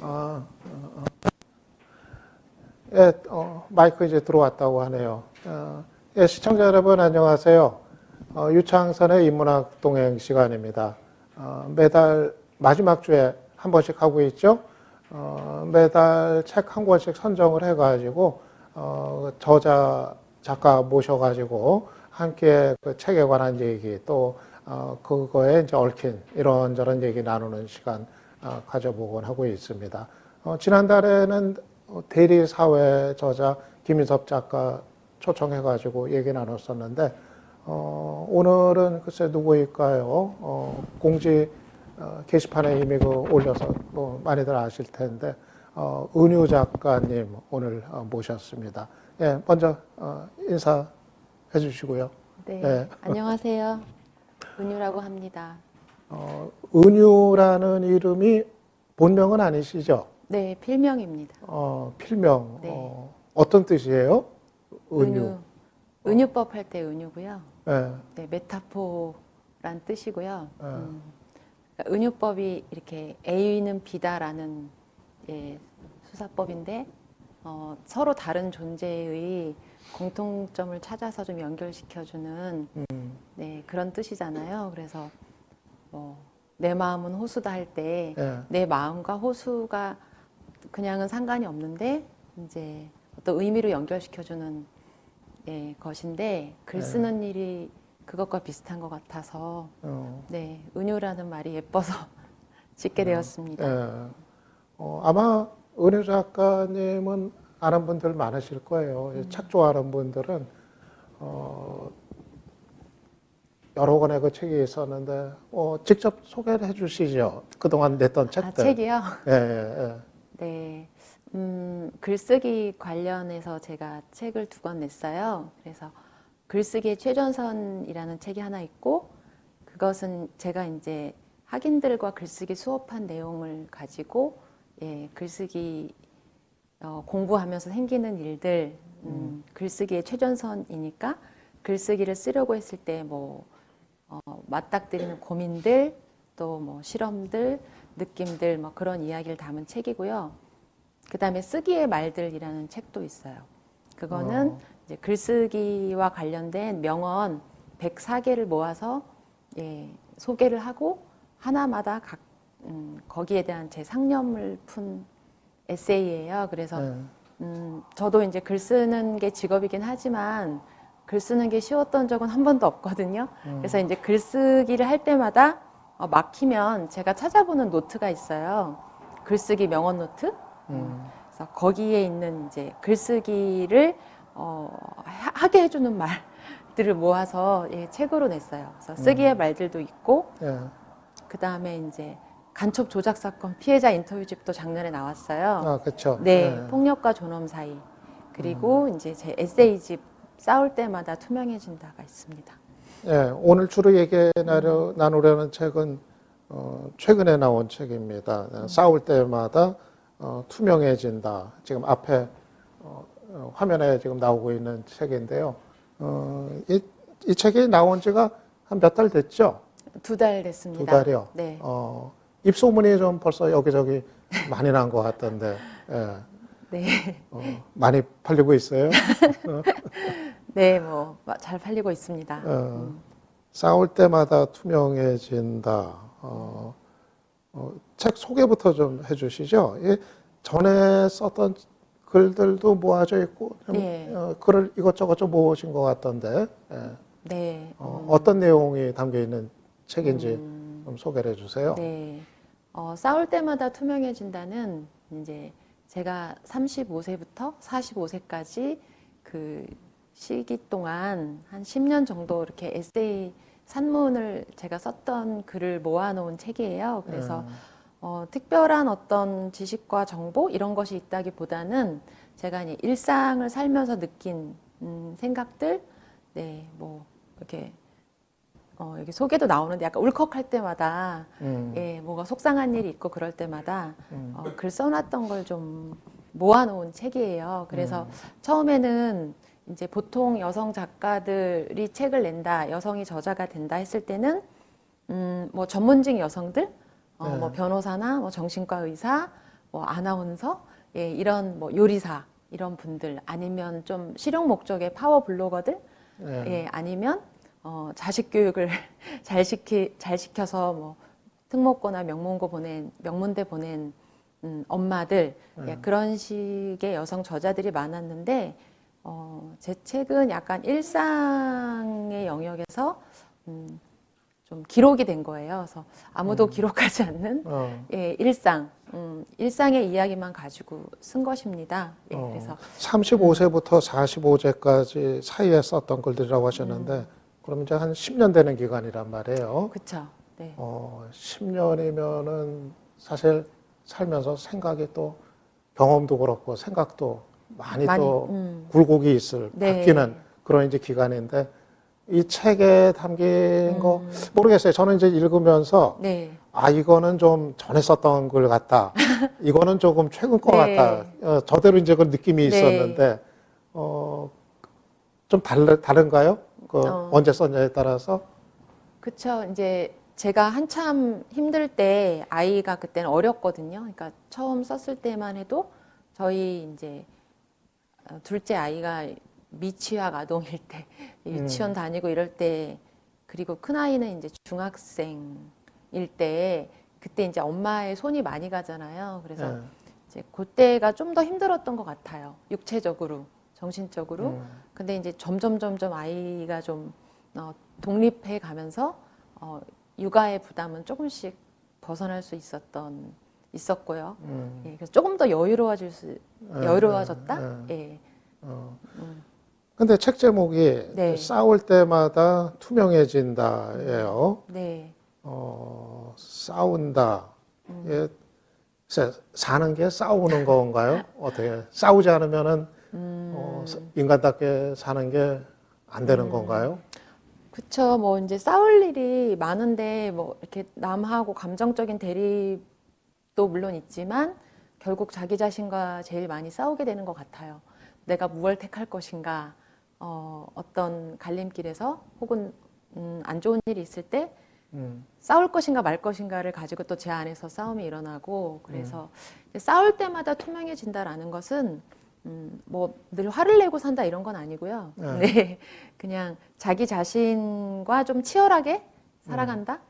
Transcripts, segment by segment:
아, 예, 마이크 이제 들어왔다고 하네요. 예, 시청자 여러분 안녕하세요. 유창선의 인문학 동행 시간입니다. 매달 마지막 주에 한 번씩 하고 있죠. 매달 책 한 권씩 선정을 해가지고 저자 작가 모셔가지고 함께 그 책에 관한 얘기 또 그거에 이제 얽힌 이런저런 얘기 나누는 시간 가져보곤 하고 있습니다. 지난달에는 대리사회 저자 김인섭 작가 초청해가지고 얘기 나눴었는데 오늘은 글쎄 누구일까요? 공지 게시판에 이미 그 올려서 뭐 많이들 아실 텐데 은유 작가님 오늘 모셨습니다. 예, 먼저 인사해 주시고요. 네, 예. 안녕하세요. 은유라고 합니다. 은유라는 이름이 본명은 아니시죠? 네, 필명입니다. 필명. 네. 어떤 뜻이에요? 은유. 은유법 할 때 은유고요. 예. 네, 메타포란 뜻이고요. 예. 그러니까 은유법이 이렇게 A는 B다라는 수사법인데 서로 다른 존재의 공통점을 찾아서 좀 연결시켜주는 네, 그런 뜻이잖아요. 그래서 내 마음은 호수다 할 때 내 예. 마음과 호수가 그냥은 상관이 없는데 이제 어떤 의미로 연결시켜주는 것인데 글 쓰는 일이 그것과 비슷한 것 같아서 네, 은유라는 말이 예뻐서 짓게 되었습니다. 예. 아마 은유 작가님은 아는 분들 많으실 거예요. 책 좋아하는 분들은 여러 권의 그 책이 있었는데 직접 소개를 해주시죠. 그동안 냈던 책들. 책이요? 예, 예, 예. 네, 글쓰기 관련해서 제가 책을 2권 냈어요. 그래서 글쓰기의 최전선이라는 책이 하나 있고, 그것은 제가 이제 학인들과 글쓰기 수업한 내용을 가지고, 글쓰기 공부하면서 생기는 일들, 글쓰기의 최전선이니까 글쓰기를 쓰려고 했을 때 맞닥뜨리는 고민들, 또 실험들, 느낌들, 그런 이야기를 담은 책이고요. 그 다음에 쓰기의 말들이라는 책도 있어요. 그거는 이제 글쓰기와 관련된 명언 104개를 모아서 소개를 하고 하나마다 거기에 대한 제 상념을 푼 에세이예요. 그래서 저도 이제 글 쓰는 게 직업이긴 하지만 글 쓰는 게 쉬웠던 적은 한 번도 없거든요. 그래서 이제 글쓰기를 할 때마다 막히면 제가 찾아보는 노트가 있어요. 글쓰기 명언 노트. 그래서 거기에 있는 이제 글쓰기를 하게 해주는 말들을 모아서 책으로 냈어요. 그래서 쓰기의 말들도 있고, 예. 그 다음에 이제 간첩 조작 사건 피해자 인터뷰집도 작년에 나왔어요. 그렇죠. 네, 예. 폭력과 존엄 사이. 그리고 이제 제 에세이집 싸울 때마다 투명해진다가 있습니다. 예, 오늘 주로 얘기 나누려는 책은 최근에 나온 책입니다. 싸울 때마다 투명해진다. 지금 앞에 화면에 지금 나오고 있는 책인데요. 이 책이 나온 지가 한 몇 달 됐죠? 2달 됐습니다. 2달이요? 네. 입소문이 좀 벌써 여기저기 많이 난 것 같던데, 예. 네. 많이 팔리고 있어요? 네, 잘 팔리고 있습니다. 싸울 때마다 투명해진다. 책 소개부터 좀 해주시죠. 전에 썼던 글들도 모아져 있고, 네. 글을 이것저것 좀 모으신 것 같던데, 예. 네. 어떤 내용이 담겨 있는 책인지 좀 소개를 해주세요. 네. 싸울 때마다 투명해진다는 이제 제가 35세부터 45세까지 그 시기 동안 한 10년 정도 이렇게 에세이 산문을 제가 썼던 글을 모아놓은 책이에요. 그래서 특별한 어떤 지식과 정보 이런 것이 있다기보다는 제가 이제 일상을 살면서 느낀 생각들, 네, 이렇게 여기 소개도 나오는데 약간 울컥할 때마다 뭐가 속상한 일이 있고 그럴 때마다 글 써놨던 걸 좀 모아놓은 책이에요. 그래서 처음에는 이제 보통 여성 작가들이 책을 낸다, 여성이 저자가 된다 했을 때는 전문직 여성들, 변호사나 정신과 의사, 뭐 아나운서, 예, 이런 뭐 요리사 이런 분들 아니면 좀 실용 목적의 파워 블로거들, 예. 예, 아니면 자식 교육을 잘 시켜서 뭐 특목고나 명문대 보낸 엄마들, 예, 그런 식의 여성 저자들이 많았는데 제 책은 약간 일상의 영역에서 좀 기록이 된 거예요. 그래서 아무도 기록하지 않는 예, 일상의 이야기만 가지고 쓴 것입니다. 예, 그래서 35세부터 45세까지 사이에 썼던 글들이라고 하셨는데, 그럼 이제 한 10년 되는 기간이란 말이에요. 그렇죠. 네. 10년이면은 사실 살면서 생각이 또 경험도 그렇고 생각도 많이 또 굴곡이 네. 바뀌는 그런 이제 기간인데, 이 책에 담긴 거 모르겠어요. 저는 이제 읽으면서 네. 아, 이거는 좀 전에 썼던 글 같다. 이거는 조금 최근 거 네. 같다. 저대로 이제 그 느낌이 네. 있었는데, 좀 다른가요? 언제 썼냐에 따라서? 그쵸. 이제 제가 한참 힘들 때 아이가 그때는 어렸거든요. 그러니까 처음 썼을 때만 해도 저희 이제 둘째 아이가 미취학 아동일 때 유치원 다니고 이럴 때, 그리고 큰 아이는 이제 중학생일 때 그때 이제 엄마의 손이 많이 가잖아요. 그래서 이제 그때가 좀 더 힘들었던 것 같아요. 육체적으로, 정신적으로. 근데 이제 점점 아이가 좀 독립해 가면서 육아의 부담은 조금씩 벗어날 수 있었고요. 예, 그래서 조금 더 여유로워졌다. 예. 근데 책 제목이 네. 싸울 때마다 투명해진다예요. 네. 싸운다. 예, 사는 게 싸우는 건가요? 어떻게? 싸우지 않으면은 인간답게 사는 게 안 되는 건가요? 그쵸. 뭐 이제 싸울 일이 많은데 뭐 이렇게 남하고 감정적인 대립도 물론 있지만 결국 자기 자신과 제일 많이 싸우게 되는 것 같아요. 내가 무엇을 택할 것인가, 어떤 갈림길에서 혹은 안 좋은 일이 있을 때 싸울 것인가 말 것인가를 가지고 또 제 안에서 싸움이 일어나고, 그래서 싸울 때마다 투명해진다라는 것은 뭐 늘 화를 내고 산다 이런 건 아니고요. 네, 그냥 자기 자신과 좀 치열하게 살아간다,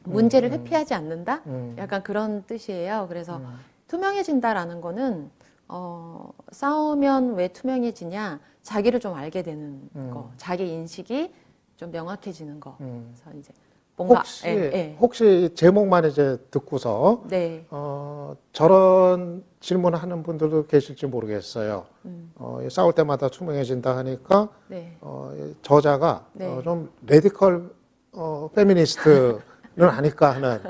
문제를 회피하지 않는다, 약간 그런 뜻이에요. 그래서 투명해진다라는 거는 싸우면 왜 투명해지냐, 자기를 좀 알게 되는 거, 자기 인식이 좀 명확해지는 거. 그래서 이제 뭔가 혹시 제목만 이제 듣고서 네. 저런 질문을 하는 분들도 계실지 모르겠어요. 싸울 때마다 투명해진다 하니까 네. 저자가 네. 좀 레디컬 페미니스트는 아닐까 하는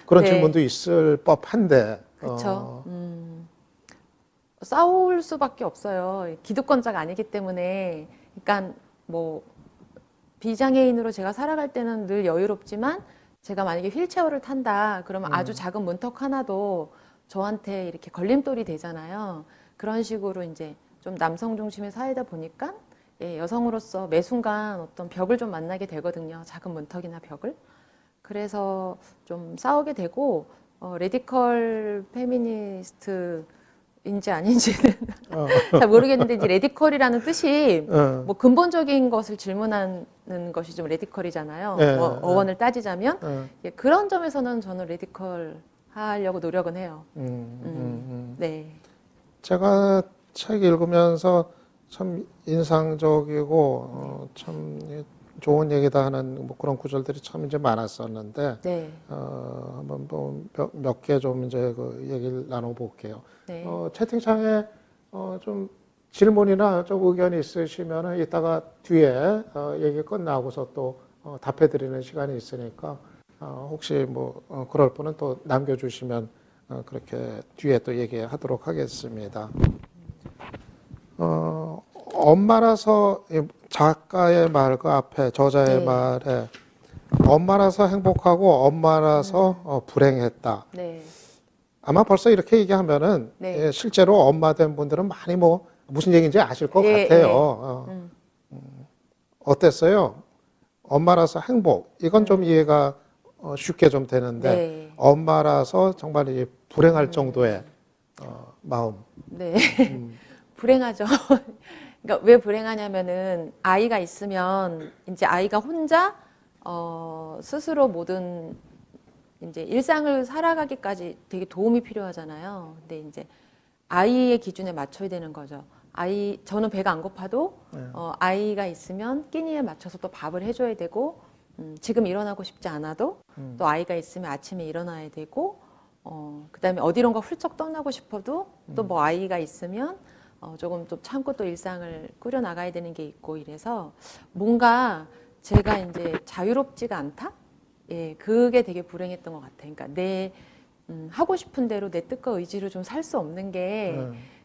그런 네. 질문도 있을 법한데. 그렇죠. 싸울 수밖에 없어요. 기득권자가 아니기 때문에. 그러니까 뭐 비장애인으로 제가 살아갈 때는 늘 여유롭지만, 제가 만약에 휠체어를 탄다 그러면 아주 작은 문턱 하나도 저한테 이렇게 걸림돌이 되잖아요. 그런 식으로 이제 좀 남성 중심의 사회다 보니까 예, 여성으로서 매 순간 어떤 벽을 좀 만나게 되거든요. 작은 문턱이나 벽을. 그래서 좀 싸우게 되고, 레디컬 페미니스트인지 아닌지는 잘 모르겠는데, 이제 레디컬이라는 뜻이 뭐 근본적인 것을 질문하는 것이 좀 레디컬이잖아요. 뭐 어원을 따지자면 예, 그런 점에서는 저는 레디컬 하려고 노력은 해요. 네. 제가 책 읽으면서 참 인상적이고 참 좋은 얘기다 하는 뭐 그런 구절들이 참 이제 많았었는데 네. 한번 몇 개 좀 이제 그 얘기를 나눠볼게요. 네. 채팅창에 좀 질문이나 좀 의견이 있으시면은 이따가 뒤에 얘기 끝나고서 또 답해드리는 시간이 있으니까 혹시 뭐 그럴 분은 또 남겨주시면 그렇게 뒤에 또 얘기하도록 하겠습니다. 엄마라서 작가의 말과 앞에 저자의 네. 말에 엄마라서 행복하고 엄마라서 불행했다. 네. 아마 벌써 이렇게 얘기하면은 네. 예, 실제로 엄마 된 분들은 많이 뭐 무슨 얘기인지 아실 것 예, 같아요. 예. 어땠어요? 엄마라서 행복. 이건 좀 이해가 쉽게 좀 되는데 네. 엄마라서 정말 이 불행할 정도의 마음. 네. 음, 불행하죠. 그러니까 왜 불행하냐면은 아이가 있으면 이제 아이가 혼자 스스로 모든 이제 일상을 살아가기까지 되게 도움이 필요하잖아요. 근데 이제 아이의 기준에 맞춰야 되는 거죠. 저는 배가 안 고파도 네. 아이가 있으면 끼니에 맞춰서 또 밥을 해줘야 되고, 지금 일어나고 싶지 않아도 또 아이가 있으면 아침에 일어나야 되고, 그다음에 어디론가 훌쩍 떠나고 싶어도 또 뭐 아이가 있으면 조금 또 참고 또 일상을 꾸려 나가야 되는 게 있고 이래서 뭔가 제가 이제 자유롭지가 않다? 예, 그게 되게 불행했던 것 같아요. 그러니까 하고 싶은 대로 내 뜻과 의지로 좀 살 수 없는 게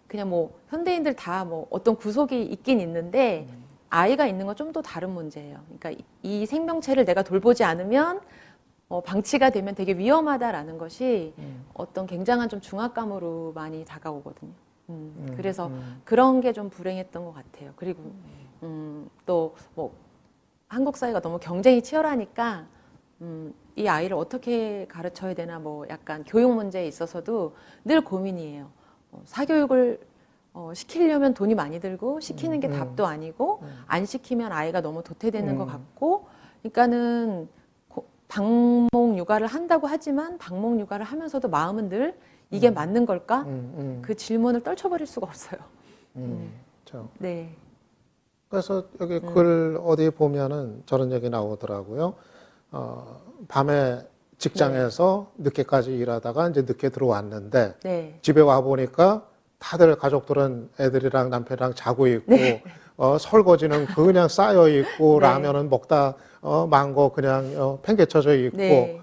그냥 뭐 현대인들 다 뭐 어떤 구속이 있긴 있는데 아이가 있는 건 좀 더 다른 문제예요. 그러니까 이 생명체를 내가 돌보지 않으면 방치가 되면 되게 위험하다라는 것이 어떤 굉장한 좀 중압감으로 많이 다가오거든요. 그래서 그런 게 좀 불행했던 것 같아요. 그리고 또 뭐 한국 사회가 너무 경쟁이 치열하니까 이 아이를 어떻게 가르쳐야 되나 뭐 약간 교육 문제에 있어서도 늘 고민이에요. 사교육을 시키려면 돈이 많이 들고 시키는 게 답도 아니고 안 시키면 아이가 너무 도태되는 것 같고 그러니까는 방목 육아를 한다고 하지만 방목 육아를 하면서도 마음은 늘 이게 맞는 걸까? 그 질문을 떨쳐버릴 수가 없어요. 그렇죠. 네. 그래서 여기 글 어디에 보면은 저런 얘기 나오더라고요. 밤에 직장에서 늦게까지 일하다가 이제 늦게 들어왔는데 네. 집에 와 보니까 다들 가족들은 애들이랑 남편이랑 자고 있고 설거지는 그냥 쌓여 있고 네. 라면은 먹다 망고 그냥 팽개쳐져 있고 네.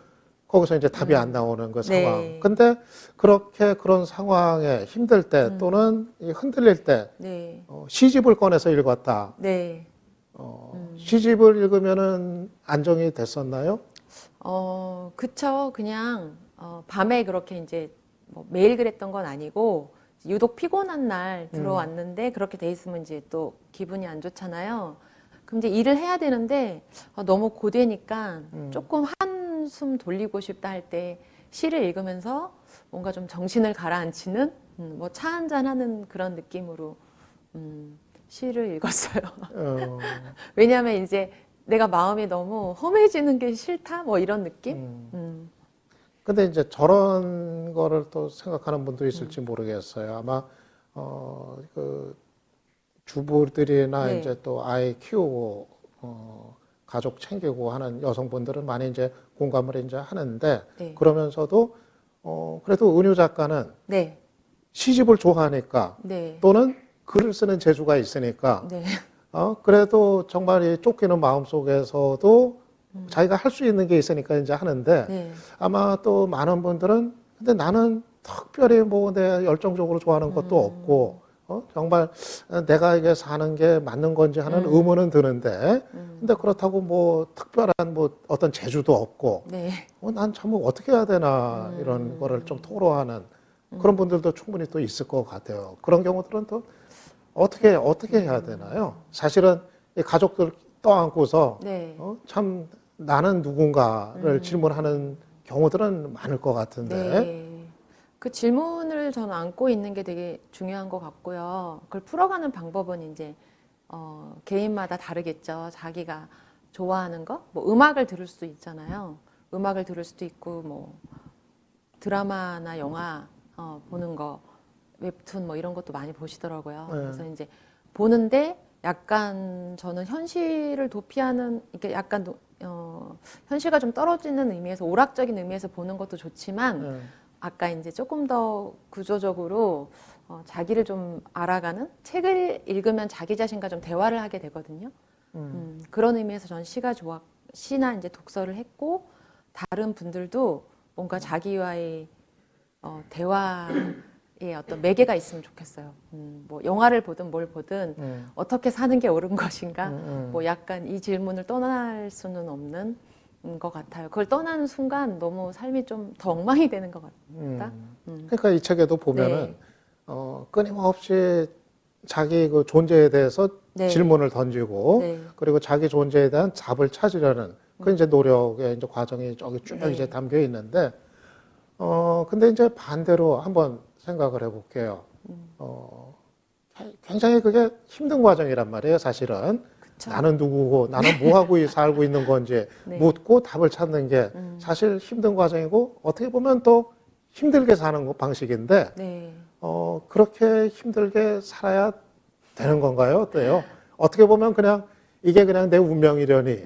거기서 이제 답이 안 나오는 그 상황. 네. 근데 그렇게 그런 상황에 힘들 때 또는 이 흔들릴 때 네. 시집을 꺼내서 읽었다. 네. 시집을 읽으면은 안정이 됐었나요? 그쵸. 그냥, 밤에 그렇게 이제 뭐 매일 그랬던 건 아니고, 유독 피곤한 날 들어왔는데, 그렇게 돼 있으면 이제 또 기분이 안 좋잖아요. 그럼 이제 일을 해야 되는데, 너무 고되니까 조금 한숨 돌리고 싶다 할 때 시를 읽으면서 뭔가 좀 정신을 가라앉히는, 뭐 차 한잔 하는 그런 느낌으로, 시를 읽었어요. 어, 왜냐하면 이제 내가 마음이 너무 험해지는 게 싫다? 뭐 이런 느낌? 근데 이제 저런 거를 또 생각하는 분도 있을지 모르겠어요. 아마, 그 주부들이나 네. 이제 또 아이 키우고, 가족 챙기고 하는 여성분들은 많이 이제 공감을 이제 하는데, 네. 그러면서도, 그래도 은유 작가는 네. 시집을 좋아하니까 네. 또는 글을 쓰는 재주가 있으니까 네. 그래도 정말 이 쫓기는 마음 속에서도 자기가 할 수 있는 게 있으니까 이제 하는데 네. 아마 또 많은 분들은 근데 나는 특별히 뭐 내 열정적으로 좋아하는 것도 없고 정말 내가 이게 사는 게 맞는 건지 하는 의문은 드는데 근데 그렇다고 뭐 특별한 뭐 어떤 재주도 없고 네. 난 참 어떻게 해야 되나 이런 거를 좀 토로하는 그런 분들도 충분히 또 있을 것 같아요. 그런 경우들은 또 어떻게 해야 되나요? 사실은 이 가족들 떠안고서 네. 참 나는 누군가를 질문하는 경우들은 많을 것 같은데. 네. 그 질문을 저는 안고 있는 게 되게 중요한 것 같고요. 그걸 풀어가는 방법은 이제, 개인마다 다르겠죠. 자기가 좋아하는 거? 뭐 음악을 들을 수도 있잖아요. 음악을 들을 수도 있고, 뭐 드라마나 영화, 보는 거, 웹툰 뭐 이런 것도 많이 보시더라고요. 네. 그래서 이제 보는데 약간 저는 현실을 도피하는, 이렇게 약간 현실과 좀 떨어지는 의미에서 오락적인 의미에서 보는 것도 좋지만 아까 이제 조금 더 구조적으로 자기를 좀 알아가는 책을 읽으면 자기 자신과 좀 대화를 하게 되거든요. 그런 의미에서 전 시나 이제 독서를 했고 다른 분들도 뭔가 자기와의 대화의 어떤 매개가 있으면 좋겠어요. 뭐 영화를 보든 뭘 보든 어떻게 사는 게 옳은 것인가? 뭐 약간 이 질문을 떠날 수는 없는 것 같아요. 그걸 떠나는 순간 너무 삶이 좀 더 엉망이 되는 것 같다. 그러니까 이 책에도 보면은 네. 끊임없이 자기 그 존재에 대해서 네. 질문을 던지고 네. 그리고 자기 존재에 대한 답을 찾으려는 그 이제 노력의 이제 과정이 저기 쭉 네. 이제 담겨 있는데 근데 이제 반대로 한번 생각을 해볼게요. 굉장히 그게 힘든 과정이란 말이에요, 사실은. 그쵸. 나는 누구고, 나는 뭐하고 살고 있는 건지 네. 묻고 답을 찾는 게 사실 힘든 과정이고, 어떻게 보면 또 힘들게 사는 방식인데, 네. 그렇게 힘들게 살아야 되는 건가요? 어때요? 어떻게 보면 그냥 이게 그냥 내 운명이려니,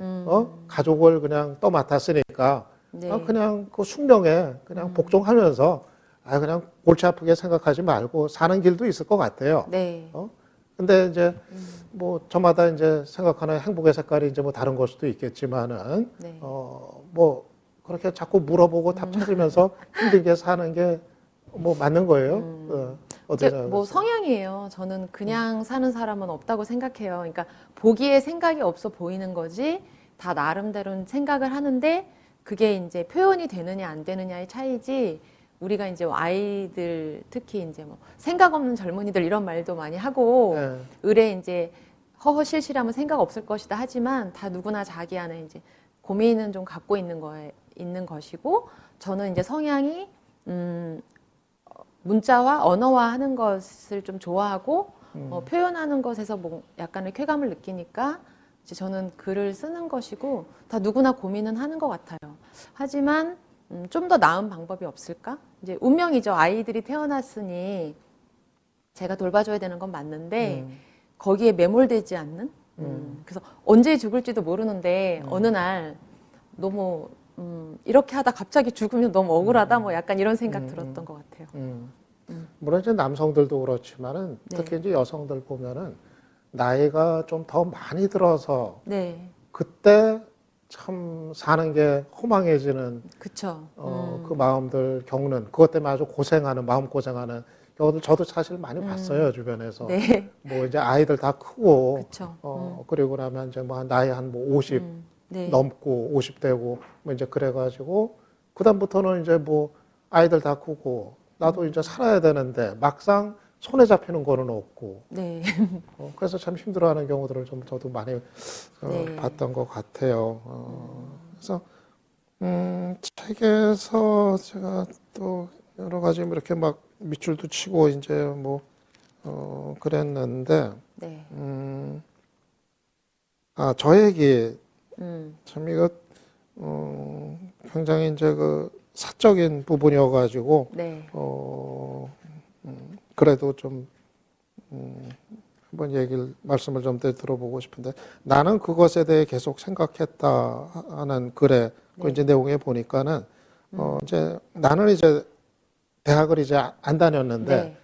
가족을 그냥 떠맡았으니까, 네. 그냥 그 숙명에 그냥 복종하면서, 그냥 골치 아프게 생각하지 말고 사는 길도 있을 것 같아요. 네. 근데 이제 뭐 저마다 이제 생각하는 행복의 색깔이 이제 뭐 다른 걸 수도 있겠지만은, 네. 뭐 그렇게 자꾸 물어보고 답 찾으면서 힘들게 사는 게 뭐 맞는 거예요? 어떻게 이게 뭐 생각하세요? 성향이에요. 저는 그냥 사는 사람은 없다고 생각해요. 그러니까 보기에 생각이 없어 보이는 거지 다 나름대로는 생각을 하는데 그게 이제 표현이 되느냐 안 되느냐의 차이지 우리가 이제 아이들 특히 이제 뭐 생각 없는 젊은이들 이런 말도 많이 하고 네. 을에 이제 허허실실하면 생각 없을 것이다 하지만 다 누구나 자기 안에 이제 고민은 좀 갖고 있는 것이고 저는 이제 성향이 문자와 언어화하는 것을 좀 좋아하고 표현하는 것에서 뭐 약간의 쾌감을 느끼니까 이제 저는 글을 쓰는 것이고 다 누구나 고민은 하는 것 같아요. 하지만 좀 더 나은 방법이 없을까? 이제 운명이죠. 아이들이 태어났으니 제가 돌봐줘야 되는 건 맞는데 거기에 매몰되지 않는. 그래서 언제 죽을지도 모르는데 어느 날 너무 이렇게 하다 갑자기 죽으면 너무 억울하다. 뭐 약간 이런 생각 들었던 것 같아요. 물론 이제 남성들도 그렇지만은 네. 특히 이제 여성들 보면은 나이가 좀 더 많이 들어서 네, 그때 참 사는 게 허망해지는 그쵸. 그 마음들 겪는 그것 때문에 아주 고생하는 마음 고생하는 경우들 저도 사실 많이 봤어요 주변에서. 네, 뭐 이제 아이들 다 크고 그쵸. 그리고 나면 이제 뭐 나이 한 뭐 50 네, 넘고 50 되고 뭐 이제 그래가지고 그다음부터는 이제 뭐 아이들 다 크고 나도 이제 살아야 되는데 막상 손에 잡히는 거는 없고 네, 그래서 참 힘들어하는 경우들을 좀 저도 많이 네. 봤던 것 같아요. 그래서 책에서 제가 또 여러 가지 뭐 이렇게 막 밑줄도 치고 이제 뭐 그랬는데 네, 저 얘기 참 이거 굉장히 이제 그 사적인 부분이어가지고 네, 그래도 좀 한번 말씀을 좀 더 들어보고 싶은데 나는 그것에 대해 계속 생각했다 하는 글에 그 네. 이제 내용에 보니까는 이제 나는 이제 대학을 이제 안 다녔는데 네,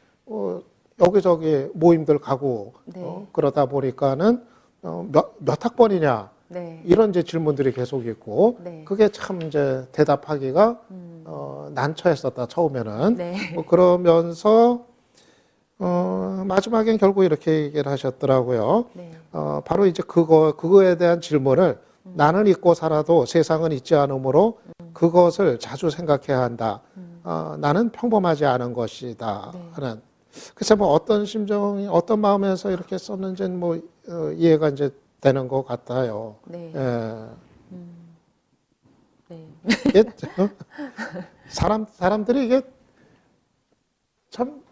여기저기 모임들 가고 네, 그러다 보니까는 몇 학번이냐 네, 이런 이제 질문들이 계속 있고 네, 그게 참 이제 대답하기가 난처했었다 처음에는 네, 그러면서 마지막엔 결국 이렇게 얘기를 하셨더라고요. 네, 바로 이제 그거에 대한 질문을 나는 잊고 살아도 세상은 잊지 않으므로 그것을 자주 생각해야 한다. 나는 평범하지 않은 것이다. 네. 하는. 글쎄 뭐 어떤 심정이, 어떤 마음에서 이렇게 썼는지는 뭐 이해가 이제 되는 것 같아요. 네, 예. 네. 이게 사람들이 이게 참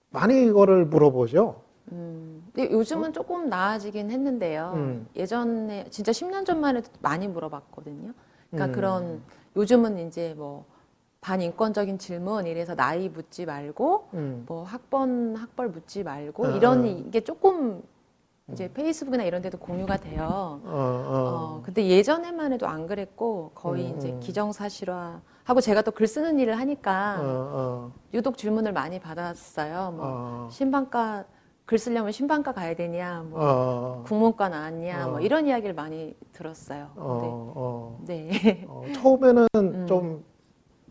많이 이거를 물어보죠. 근데 요즘은 조금 나아지긴 했는데요. 예전에 진짜 10년 전만 해도 많이 물어봤거든요. 그러니까 그런 요즘은 이제 뭐 반인권적인 질문 이래서 나이 묻지 말고 뭐 학벌 묻지 말고 이런 이게 조금 이제 페이스북이나 이런 데도 공유가 돼요. 근데 예전에만 해도 안 그랬고 거의 이제 기정사실화하고 제가 또 글 쓰는 일을 하니까 유독 질문을 많이 받았어요. 뭐 신방과 글 쓰려면 신방과 가야 되냐, 뭐 국문과 나왔냐, 뭐 이런 이야기를 많이 들었어요. 근데 네. 처음에는 좀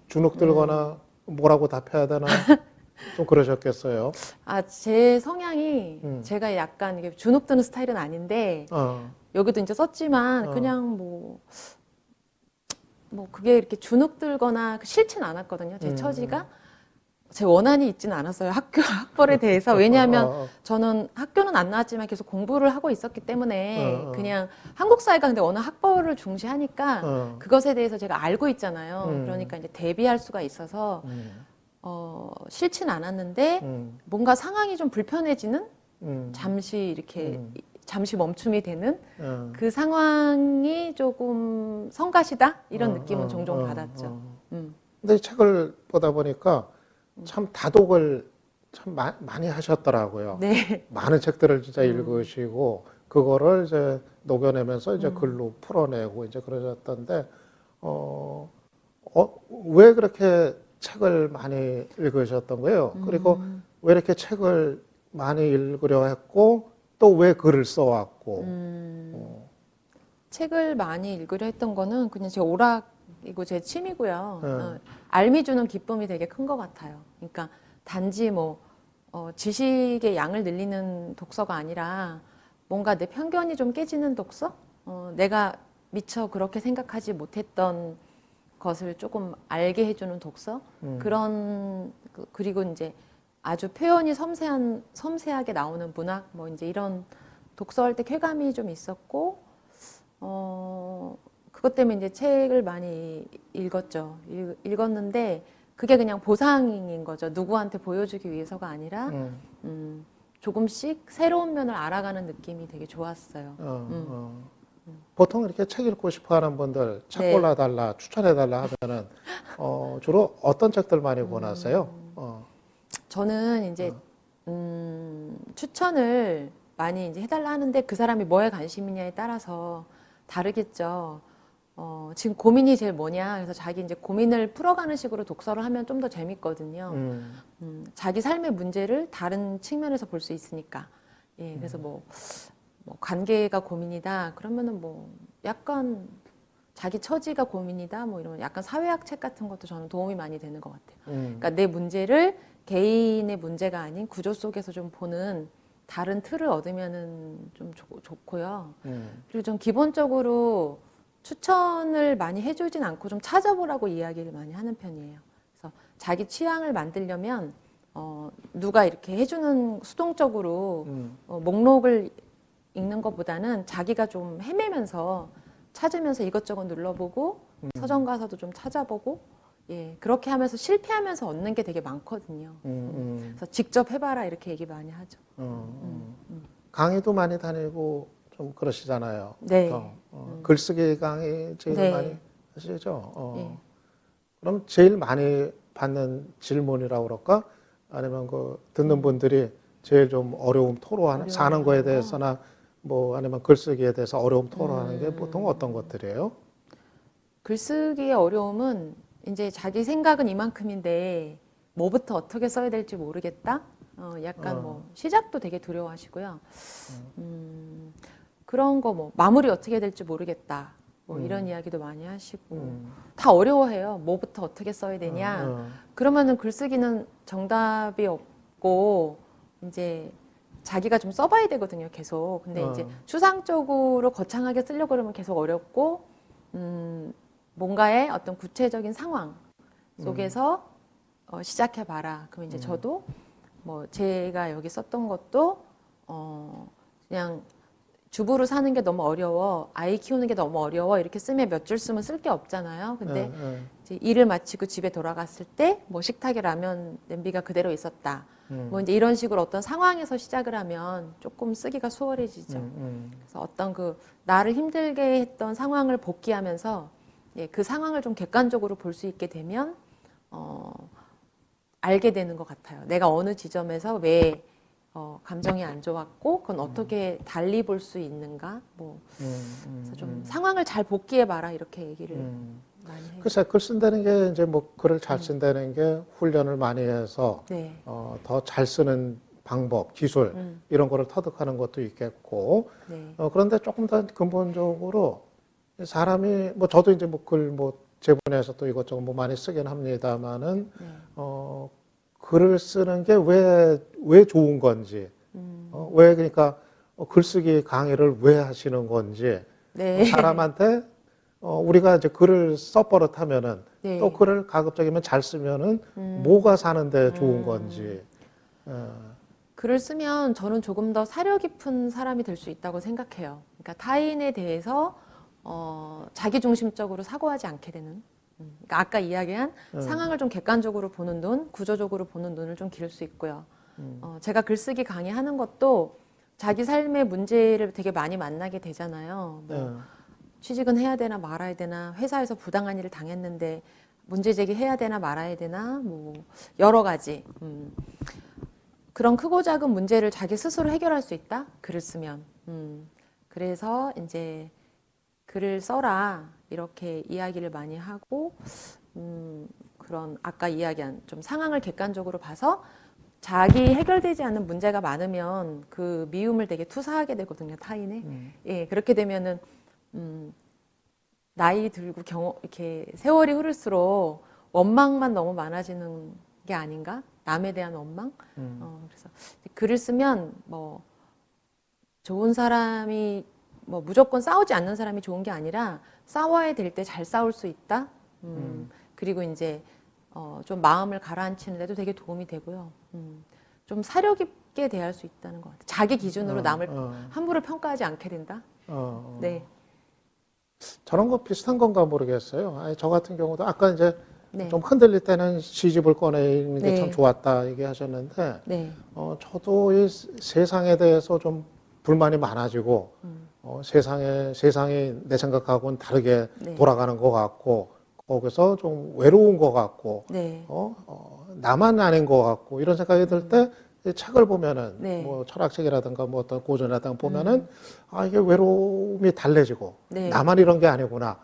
주눅 들거나 뭐라고 답해야 되나 좀 그러셨겠어요. 제 성향이 제가 약간 이게 주눅 드는 스타일은 아닌데 여기도 이제 썼지만 그냥 뭐 그게 이렇게 주눅 들거나 싫진 않았거든요. 제 처지가 제 원한이 있지는 않았어요. 학벌에 대해서. 왜냐하면 저는 학교는 안 나왔지만 계속 공부를 하고 있었기 때문에 그냥 한국 사회가 근데 워낙 학벌을 중시하니까 그것에 대해서 제가 알고 있잖아요. 그러니까 이제 대비할 수가 있어서 싫진 않았는데 뭔가 상황이 좀 불편해지는 잠시 이렇게 잠시 멈춤이 되는 그 상황이 조금 성가시다 이런 느낌은 종종 받았죠. 근데 이 책을 보다 보니까 참 다독을 참 많이 하셨더라고요. 네. 많은 책들을 진짜 읽으시고 그거를 이제 녹여내면서 이제 글로 풀어내고 이제 그러셨던데 왜 그렇게 책을 많이 읽으셨던 거예요? 그리고 왜 이렇게 책을 많이 읽으려 했고 또 왜 글을 써왔고? 책을 많이 읽으려 했던 거는 그냥 제 오락이고 제 취미고요. 네. 알미 주는 기쁨이 되게 큰 것 같아요. 그러니까 단지 뭐 지식의 양을 늘리는 독서가 아니라 뭔가 내 편견이 좀 깨지는 독서? 내가 미처 그렇게 생각하지 못했던 것을 조금 알게 해주는 독서? 그런 그리고 이제 아주 표현이 섬세하게 나오는 문학 뭐 이제 이런 독서할 때 쾌감이 좀 있었고 그것 때문에 이제 책을 많이 읽었죠. 읽었는데 그게 그냥 보상인 거죠. 누구한테 보여주기 위해서가 아니라 조금씩 새로운 면을 알아가는 느낌이 되게 좋았어요. 보통 이렇게 책 읽고 싶어 하는 분들 책 네. 골라달라, 추천해달라 하면은 주로 어떤 책들 많이 권하세요? 저는 이제 추천을 많이 이제 해달라 하는데 그 사람이 뭐에 관심이냐에 따라서 다르겠죠. 지금 고민이 제일 뭐냐. 그래서 자기 이제 고민을 풀어가는 식으로 독서를 하면 좀 더 재밌거든요. 자기 삶의 문제를 다른 측면에서 볼 수 있으니까. 예, 그래서 뭐 관계가 고민이다. 그러면은 뭐 약간 자기 처지가 고민이다. 뭐 이런 약간 사회학 책 같은 것도 저는 도움이 많이 되는 것 같아요. 그러니까 내 문제를 개인의 문제가 아닌 구조 속에서 좀 보는 다른 틀을 얻으면은 좀 좋고요. 그리고 좀 기본적으로 추천을 많이 해주진 않고 좀 찾아보라고 이야기를 많이 하는 편이에요. 그래서 자기 취향을 만들려면 누가 이렇게 해주는 수동적으로 목록을 읽는 것보다는 자기가 좀 헤매면서 찾으면서 이것저것 눌러보고 서점 가서도 좀 찾아보고 예, 그렇게 하면서 실패하면서 얻는 게 되게 많거든요. 그래서 직접 해봐라 이렇게 얘기 많이 하죠. 강의도 많이 다니고 좀 그러시잖아요. 네. 글쓰기 강의 제일 네. 많이 하시죠? 예. 그럼 제일 많이 받는 질문이라고 그럴까? 아니면 그 듣는 분들이 제일 좀 어려움 토로하는 사는 거에 대해서나 뭐 아니면 글쓰기에 대해서 어려움 토로하는 게 보통 어떤 것들이에요? 글쓰기의 어려움은 이제 자기 생각은 이만큼인데 뭐부터 어떻게 써야 될지 모르겠다. 약간 뭐 시작도 되게 두려워하시고요. 그런 거 뭐 마무리 어떻게 해야 될지 모르겠다. 뭐 이런 이야기도 많이 하시고 다 어려워해요. 뭐부터 어떻게 써야 되냐. 그러면은 글쓰기는 정답이 없고 이제 자기가 좀 써봐야 되거든요. 계속. 근데 이제 추상적으로 거창하게 쓰려고 그러면 계속 어렵고 뭔가의 어떤 구체적인 상황 속에서 시작해봐라. 그럼 이제 저도 뭐 제가 여기 썼던 것도 그냥 주부로 사는 게 너무 어려워, 아이 키우는 게 너무 어려워 이렇게 쓰면 몇 줄 쓰면 쓸 게 없잖아요. 근데 이제 일을 마치고 집에 돌아갔을 때 뭐 식탁에 라면 냄비가 그대로 있었다. 뭐 이제 이런 식으로 어떤 상황에서 시작을 하면 조금 쓰기가 수월해지죠. 그래서 어떤 그 나를 힘들게 했던 상황을 복귀하면서 예, 그 상황을 좀 객관적으로 볼 수 있게 되면 알게 되는 것 같아요. 내가 어느 지점에서 왜 감정이 안 좋았고 그건 어떻게 달리 볼 수 있는가 뭐 그래서 좀 상황을 잘 복귀해 봐라 이렇게 얘기를 많이 해요. 글쎄 글 쓴다는 게 이제 뭐 글을 잘 쓴다는 게 훈련을 많이 해서 네. 더 잘 쓰는 방법, 기술 이런 거를 터득하는 것도 있겠고 네. 그런데 조금 더 근본적으로 사람이 뭐 저도 이제 뭐 글 뭐 제본에서 또 이것저것 뭐 많이 쓰긴 합니다만은 네. 글을 쓰는 게 왜 좋은 건지 왜 그러니까 글쓰기 강의를 왜 하시는 건지 네. 사람한테 우리가 이제 글을 써버릇하면은 네. 또 글을 가급적이면 잘 쓰면은 뭐가 사는데 좋은 건지 글을 쓰면 저는 조금 더 사려 깊은 사람이 될 수 있다고 생각해요. 그러니까 타인에 대해서 자기중심적으로 사고하지 않게 되는 그러니까 아까 이야기한 상황을 좀 객관적으로 보는 눈, 구조적으로 보는 눈을 좀 기를 수 있고요. 제가 글쓰기 강의하는 것도 자기 삶의 문제를 되게 많이 만나게 되잖아요. 뭐 취직은 해야 되나 말아야 되나, 회사에서 부당한 일을 당했는데 문제 제기해야 되나 말아야 되나, 뭐 여러 가지. 그런 크고 작은 문제를 자기 스스로 해결할 수 있다? 글을 쓰면. 그래서 이제 글을 써라 이렇게 이야기를 많이 하고, 그런 아까 이야기한 좀 상황을 객관적으로 봐서 자기 해결되지 않는 문제가 많으면 그 미움을 되게 투사하게 되거든요, 타인에. 예, 그렇게 되면은 나이 들고 이렇게 세월이 흐를수록 원망만 너무 많아지는 게 아닌가? 남에 대한 원망? 그래서 글을 쓰면 뭐 좋은 사람이 뭐 무조건 싸우지 않는 사람이 좋은 게 아니라 싸워야 될 때 잘 싸울 수 있다. 그리고 이제 좀 마음을 가라앉히는 데도 되게 도움이 되고요. 좀 사려 깊게 대할 수 있다는 것 같아요. 자기 기준으로 남을 함부로 평가하지 않게 된다. 네. 저런 거 비슷한 건가 모르겠어요. 아니, 저 같은 경우도 아까 이제 네. 좀 흔들릴 때는 시집을 꺼내는 게 참 네. 좋았다 얘기하셨는데, 네. 저도 이 세상에 대해서 좀 불만이 많아지고, 세상이 내 생각하고는 다르게 네. 돌아가는 것 같고, 거기서 좀 외로운 것 같고, 네. 나만 아닌 것 같고, 이런 생각이 들 때, 이 책을 보면은, 네. 뭐 철학책이라든가 뭐 어떤 고전이라든가 보면은, 아, 이게 외로움이 달래지고, 네. 나만 이런 게 아니구나.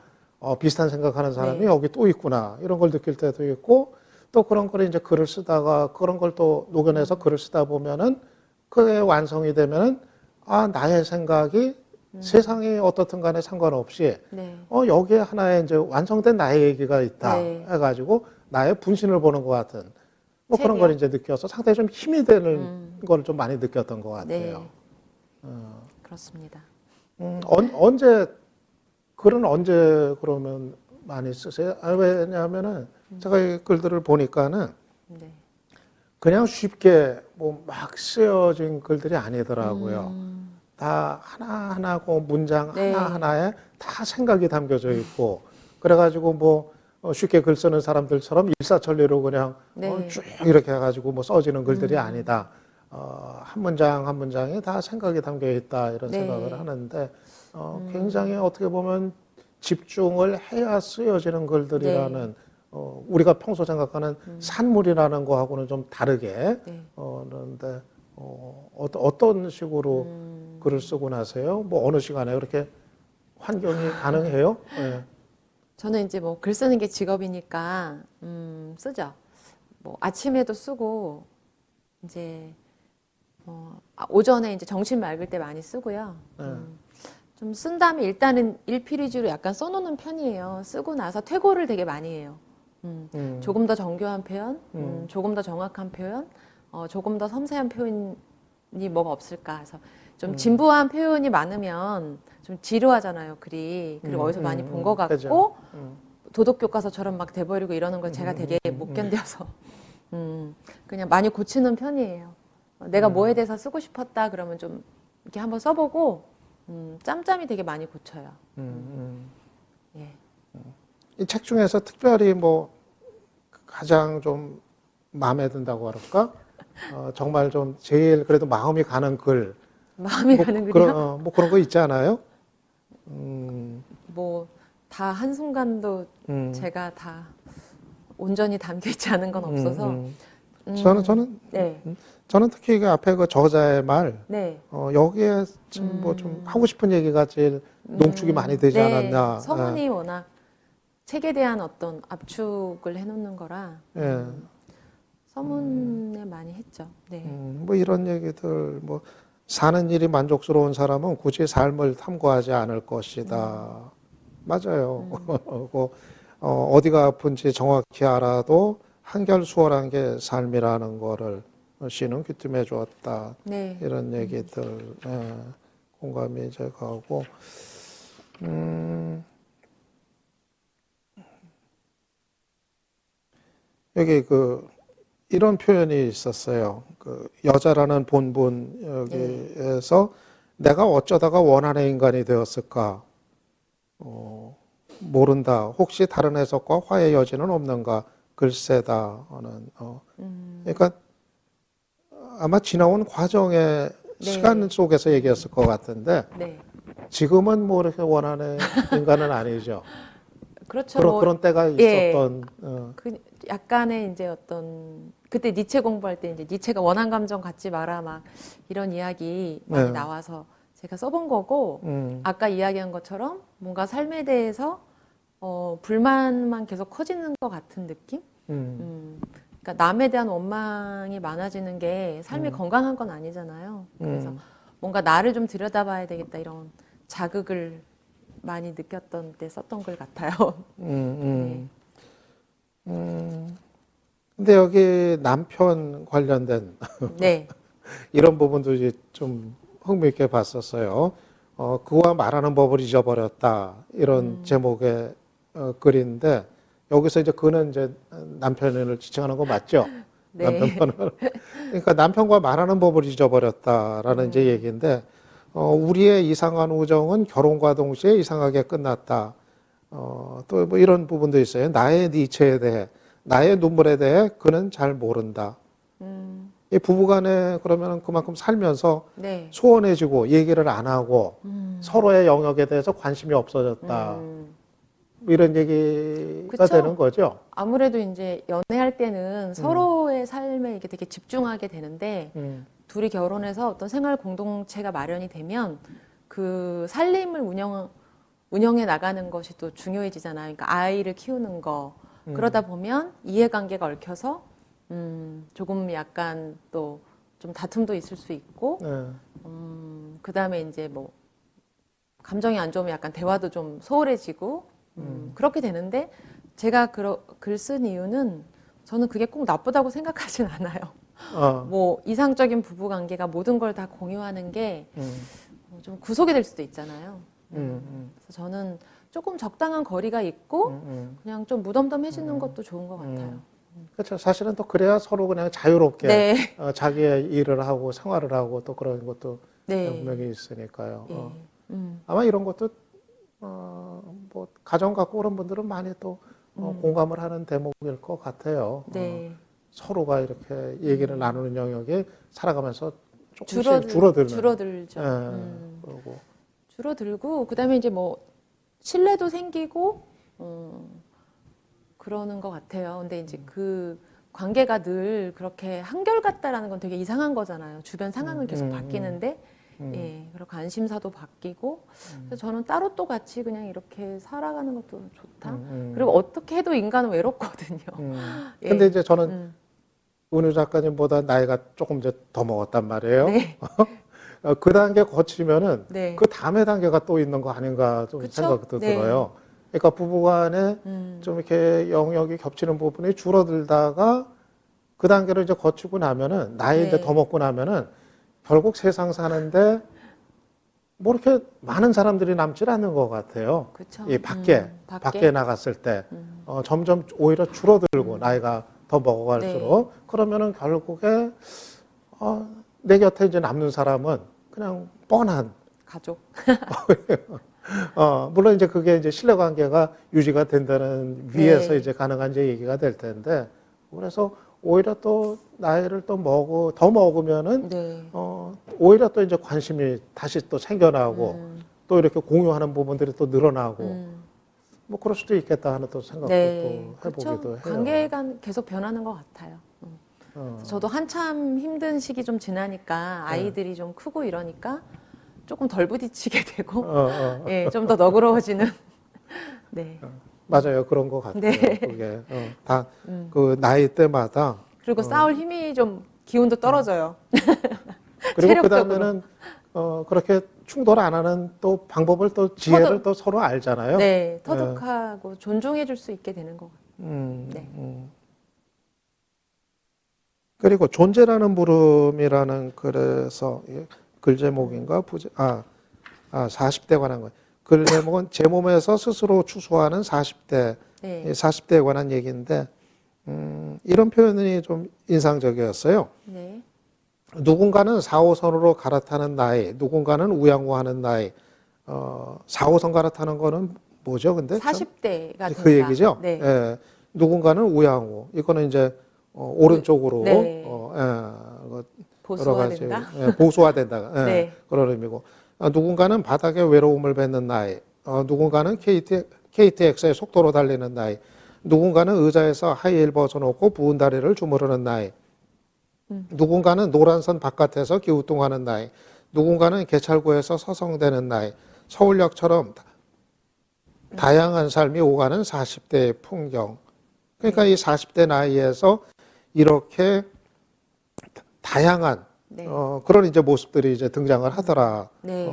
비슷한 생각하는 사람이 네. 여기 또 있구나. 이런 걸 느낄 때도 있고, 또 그런 걸 이제 글을 쓰다가, 그런 걸 또 녹여내서 글을 쓰다 보면은, 그게 완성이 되면은, 아, 나의 생각이 세상이 어떻든 간에 상관없이, 네. 여기에 하나의 이제 완성된 나의 얘기가 있다. 네. 해가지고, 나의 분신을 보는 것 같은, 뭐 그런 책이요? 걸 이제 느껴서 상당히 좀 힘이 되는 걸 좀 많이 느꼈던 것 같아요. 네. 그렇습니다. 언제, 글은 언제 그러면 많이 쓰세요? 왜냐하면은 제가 이 글들을 보니까는 네. 그냥 쉽게 뭐 막 쓰여진 글들이 아니더라고요. 다 하나하나 그 문장 네. 하나하나에 다 생각이 담겨져 있고, 그래가지고 뭐 쉽게 글 쓰는 사람들처럼 일사천리로 그냥 네. 쭉 이렇게 해가지고 뭐 써지는 글들이 아니다. 한 문장 한 문장이 다 생각이 담겨 있다 이런 네. 생각을 하는데, 굉장히 어떻게 보면 집중을 해야 쓰여지는 글들이라는, 우리가 평소 생각하는 산물이라는 거하고는 좀 다르게, 네. 그런데 어떤 식으로 글을 쓰고 나세요? 뭐 어느 시간에 그렇게 환경이 가능해요? 네. 저는 이제 뭐 글 쓰는 게 직업이니까 쓰죠. 뭐 아침에도 쓰고 이제 오전에 이제 정신 맑을 때 많이 쓰고요. 좀 쓴 다음에 일단은 1페이지로 약간 써놓는 편이에요. 쓰고 나서 퇴고를 되게 많이 해요. 조금 더 정교한 표현, 조금 더 정확한 표현, 조금 더 섬세한 표현이 뭐가 없을까 해서 좀 진부한 표현이 많으면 좀 지루하잖아요, 글이. 그리고 어디서 많이 본 것 같고, 그죠. 도덕교과서처럼 막 돼버리고 이러는 걸 제가 되게 못 견뎌서 그냥 많이 고치는 편이에요. 내가 뭐에 대해서 쓰고 싶었다 그러면 좀 이렇게 한번 써보고 짬짬이 되게 많이 고쳐요. 예. 이 책 중에서 특별히 뭐 가장 좀 마음에 든다고 할까? 정말 좀 제일 그래도 마음이 가는 글. 마음이 뭐 가는 글이요? 뭐 그런 거 있지 않아요? 뭐 다 한순간도 제가 다 온전히 담겨 있지 않은 건 없어서. 네. 저는 특히 그 앞에 그 저자의 말, 네. 여기에 좀 뭐 좀 하고 싶은 얘기가 제일 농축이 많이 되지 네. 않았나. 서문이 워낙 책에 대한 어떤 압축을 해놓는 거라 예. 서문에 많이 했죠. 네. 뭐 이런 얘기들, 뭐 사는 일이 만족스러운 사람은 굳이 삶을 탐구하지 않을 것이다. 맞아요. 그, 어디가 아픈지 정확히 알아도 한결 수월한 게 삶이라는 거를 시는 귀띔해 주었다. 네. 이런 얘기들, 공감이 이제 가고, 여기 이런 표현이 있었어요. 그 여자라는 본분 여기에서 내가 어쩌다가 원한의 인간이 되었을까? 모른다. 혹시 다른 해석과 화해 여지는 없는가? 글쎄다는. 그러니까 아마 지나온 과정의 네. 시간 속에서 얘기했을 것 같은데 네. 지금은 뭐 이렇게 원하는 인간은 아니죠. 그렇죠. 뭐, 그런 때가 예. 있었던. 그 약간의 이제 어떤 그때 니체 공부할 때 이제 니체가 원한 감정 갖지 마라 막 이런 이야기 많이 네. 나와서 제가 써본 거고 아까 이야기한 것처럼 뭔가 삶에 대해서 불만만 계속 커지는 것 같은 느낌? 그러니까 남에 대한 원망이 많아지는 게 삶이 건강한 건 아니잖아요. 그래서 뭔가 나를 좀 들여다봐야 되겠다 이런 자극을 많이 느꼈던 때 썼던 글 같아요. 네. 근데 여기 남편 관련된 네. 이런 부분도 이제 좀 흥미있게 봤었어요. 그와 말하는 법을 잊어버렸다. 이런 제목의 글인데 여기서 이제 그는 이제 남편을 지칭하는 거 맞죠? 네. 남편을. 그러니까 남편과 말하는 법을 잊어버렸다라는 이제 얘기인데 우리의 이상한 우정은 결혼과 동시에 이상하게 끝났다. 또 뭐 이런 부분도 있어요. 나의 니체에 대해, 나의 눈물에 대해 그는 잘 모른다. 이 부부간에 그러면 그만큼 살면서 네. 소원해지고 얘기를 안 하고 서로의 영역에 대해서 관심이 없어졌다. 뭐 이런 얘기가 그쵸? 되는 거죠. 아무래도 이제 연애할 때는 서로의 삶에 이게 되게 집중하게 되는데 둘이 결혼해서 어떤 생활 공동체가 마련이 되면 그 살림을 운영해 나가는 것이 또 중요해지잖아요. 그러니까 아이를 키우는 거. 그러다 보면 이해관계가 얽혀서 조금 약간 또 좀 다툼도 있을 수 있고 네. 그다음에 이제 뭐 감정이 안 좋으면 약간 대화도 좀 소홀해지고 그렇게 되는데 제가 글 쓴 이유는 저는 그게 꼭 나쁘다고 생각하진 않아요. 뭐 이상적인 부부 관계가 모든 걸 다 공유하는 게 좀 구속이 될 수도 있잖아요. 그래서 저는 조금 적당한 거리가 있고 그냥 좀 무덤덤해지는 것도 좋은 것 같아요. 그렇죠. 사실은 또 그래야 서로 그냥 자유롭게 네. 자기의 일을 하고 생활을 하고 또 그런 것도 네. 분명히 있으니까요. 예. 아마 이런 것도 뭐 가정 갖고 그런 분들은 많이 또 공감을 하는 대목일 것 같아요. 네. 서로가 이렇게 얘기를 나누는 영역이 살아가면서 조금씩 줄어들죠. 그러고 줄어들고 그다음에 이제 뭐 신뢰도 생기고 그러는 것 같아요. 근데 이제 그 관계가 늘 그렇게 한결같다라는 건 되게 이상한 거잖아요. 주변 상황은 계속 바뀌는데 예, 그리고 관심사도 바뀌고 그래서 저는 따로 또 같이 그냥 이렇게 살아가는 것도 좋다. 그리고 어떻게 해도 인간은 외롭거든요. 예. 근데 이제 저는 은우 작가님보다 나이가 조금 이제 더 먹었단 말이에요. 네. 그 단계 거치면은 네. 그 다음에 단계가 또 있는 거 아닌가 좀 그쵸? 생각도 네. 들어요. 그러니까 부부간에 좀 이렇게 영역이 겹치는 부분이 줄어들다가 그 단계를 이제 거치고 나면은 나이 이제 네. 더 먹고 나면은 결국 세상 사는데 뭐 이렇게 많은 사람들이 남질 않는 것 같아요. 그쵸. 이 밖에 나갔을 때 점점 오히려 줄어들고 나이가 더 먹어갈수록 그러면은 결국에 내 곁에 이제 남는 사람은 그냥 뻔한 가족. 물론 이제 그게 이제 신뢰관계가 유지가 된다는 위에서 네. 이제 가능한 이제 얘기가 될 텐데 그래서 오히려 또 나이를 또 더 먹으면은 네. 오히려 또 이제 관심이 다시 또 생겨나고 또 이렇게 공유하는 부분들이 또 늘어나고 뭐 그럴 수도 있겠다 하는 또 생각도 네. 또 해보기도 그렇죠. 해요. 관계가 계속 변하는 것 같아요. 저도 한참 힘든 시기 좀 지나니까 아이들이 좀 크고 이러니까 조금 덜 부딪히게 되고 예, 좀 더 너그러워지는 네. 맞아요. 그런 것 같아요. 네. 그게 다 그 나이 때마다 그리고 싸울 힘이 좀 기운도 떨어져요. 그리고 그 체력적으로. 다음에는 그렇게 충돌 안 하는 또 방법을 또 지혜를 또 서로 알잖아요. 네, 터득하고 존중해 줄 수 있게 되는 것 같아요. 네. 그리고 존재라는 물음이라는 글에서 글 제목인가 40대에 관한 거예요. 글 제목은 제 몸에서 스스로 추수하는 40대, 네. 40대에 관한 얘기인데 이런 표현이 좀 인상적이었어요. 네. 누군가는 4호선으로 갈아타는 나이, 누군가는 우양우하는 나이. 4호선 갈아타는 거는 뭐죠? 근데 40대가 그 얘기죠. 네. 예. 누군가는 우양우. 이거는 이제 오른쪽으로 네. 그 여러 가지 보수화된다. 보수화된다. 예. 네. 그런 의미고. 누군가는 바닥에 외로움을 뱉는 나이. 누군가는 KTX의 속도로 달리는 나이. 누군가는 의자에서 하이힐 벗어놓고 부은 다리를 주무르는 나이. 누군가는 노란선 바깥에서 기우뚱하는 나이. 누군가는 개찰구에서 서성대는 나이. 서울역처럼 다양한 삶이 오가는 40대의 풍경. 그러니까 이 40대 나이에서 이렇게 다양한 네. 그런 이제 모습들이 이제 등장을 하더라. 네.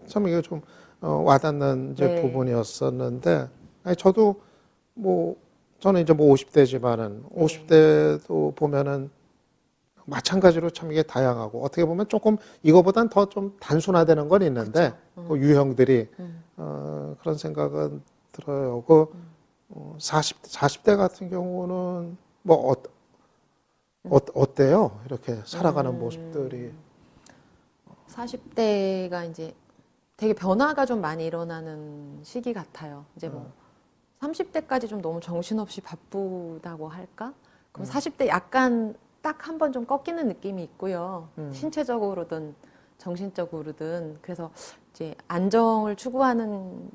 참 이게 좀 와닿는 이제 네. 부분이었었는데, 아니 저도 뭐 저는 이제 뭐 50대지만은 50대도 보면은 마찬가지로 참 이게 다양하고 어떻게 보면 조금 이거보단 더 좀 단순화되는 건 있는데 그 유형들이 그런 생각은 들어요. 그 40대 같은 경우는 뭐 어때요? 이렇게 살아가는 모습들이. 40대가 이제 되게 변화가 좀 많이 일어나는 시기 같아요. 이제 뭐 30대까지 좀 너무 정신없이 바쁘다고 할까? 그럼 40대 약간 딱 한 번 좀 꺾이는 느낌이 있고요. 신체적으로든 정신적으로든. 그래서 이제 안정을 추구하는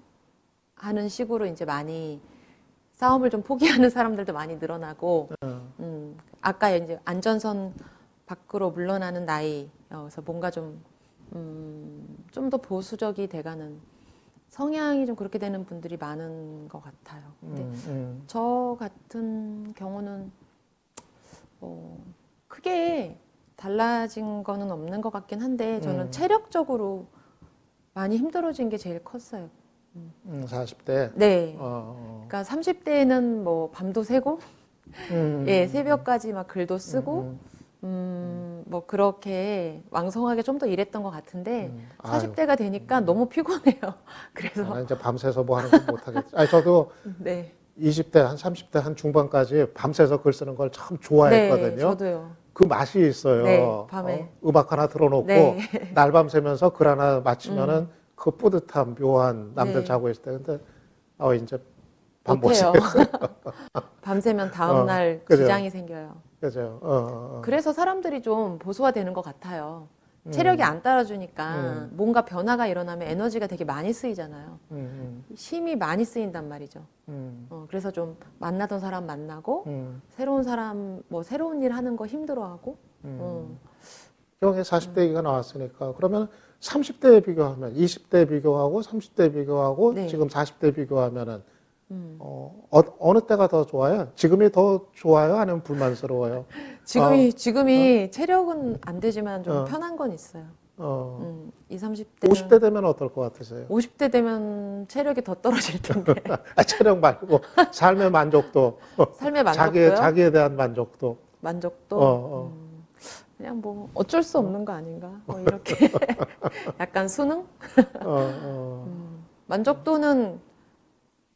식으로 이제 많이 싸움을 좀 포기하는 사람들도 많이 늘어나고, 아까 이제 안전선 밖으로 물러나는 나이, 그래서 뭔가 좀 더 보수적이 돼가는 성향이 좀 그렇게 되는 분들이 많은 것 같아요. 근데 저 같은 경우는 크게 달라진 거는 없는 것 같긴 한데 저는 체력적으로 많이 힘들어진 게 제일 컸어요. 40대. 네. 그러니까 30대에는 뭐 밤도 새고, 예, 새벽까지 막 글도 쓰고, 뭐 그렇게 왕성하게 좀 더 일했던 것 같은데 40대가 되니까 너무 피곤해요. 그래서 나 이제 밤새서 뭐 하는 건 못하겠지. 아니 저도 네. 20대 한 30대 한 중반까지 밤새서 글 쓰는 걸 참 좋아했거든요. 네, 저도요. 그 맛이 있어요. 네, 밤에. 음악 하나 틀어놓고 네. 날밤 새면서 글 하나 마치면은 그 뿌듯함, 묘한 남들 네. 자고 있을 때. 근데 이제 밤 못 못해요. 새겠어요. 밤새면 다음날 그래요. 지장이 생겨요. 그죠. 그래서 사람들이 좀 보수화되는 것 같아요. 체력이 안 따라주니까 뭔가 변화가 일어나면 에너지가 되게 많이 쓰이잖아요. 힘이 많이 쓰인단 말이죠. 그래서 좀 만나던 사람 만나고 새로운 사람 뭐 새로운 일 하는 거 힘들어하고. 형이 40대 얘기가 나왔으니까 그러면 30대 비교하면 20대 비교하고 30대 비교하고 네. 지금 40대 비교하면은 어느 때가 더 좋아요? 지금이 더 좋아요? 아니면 불만스러워요? 지금이 체력은 안 되지만 좀 편한 건 있어요. 20, 30대는 50대 되면 어떨 것 같으세요? 50대 되면 체력이 더 떨어질 텐데. 체력 말고 삶의 만족도, 삶의 만족도요? 자기에 대한 만족도. 만족도? 그냥 뭐 어쩔 수 없는 거 아닌가? 뭐 이렇게 약간 수능? 만족도는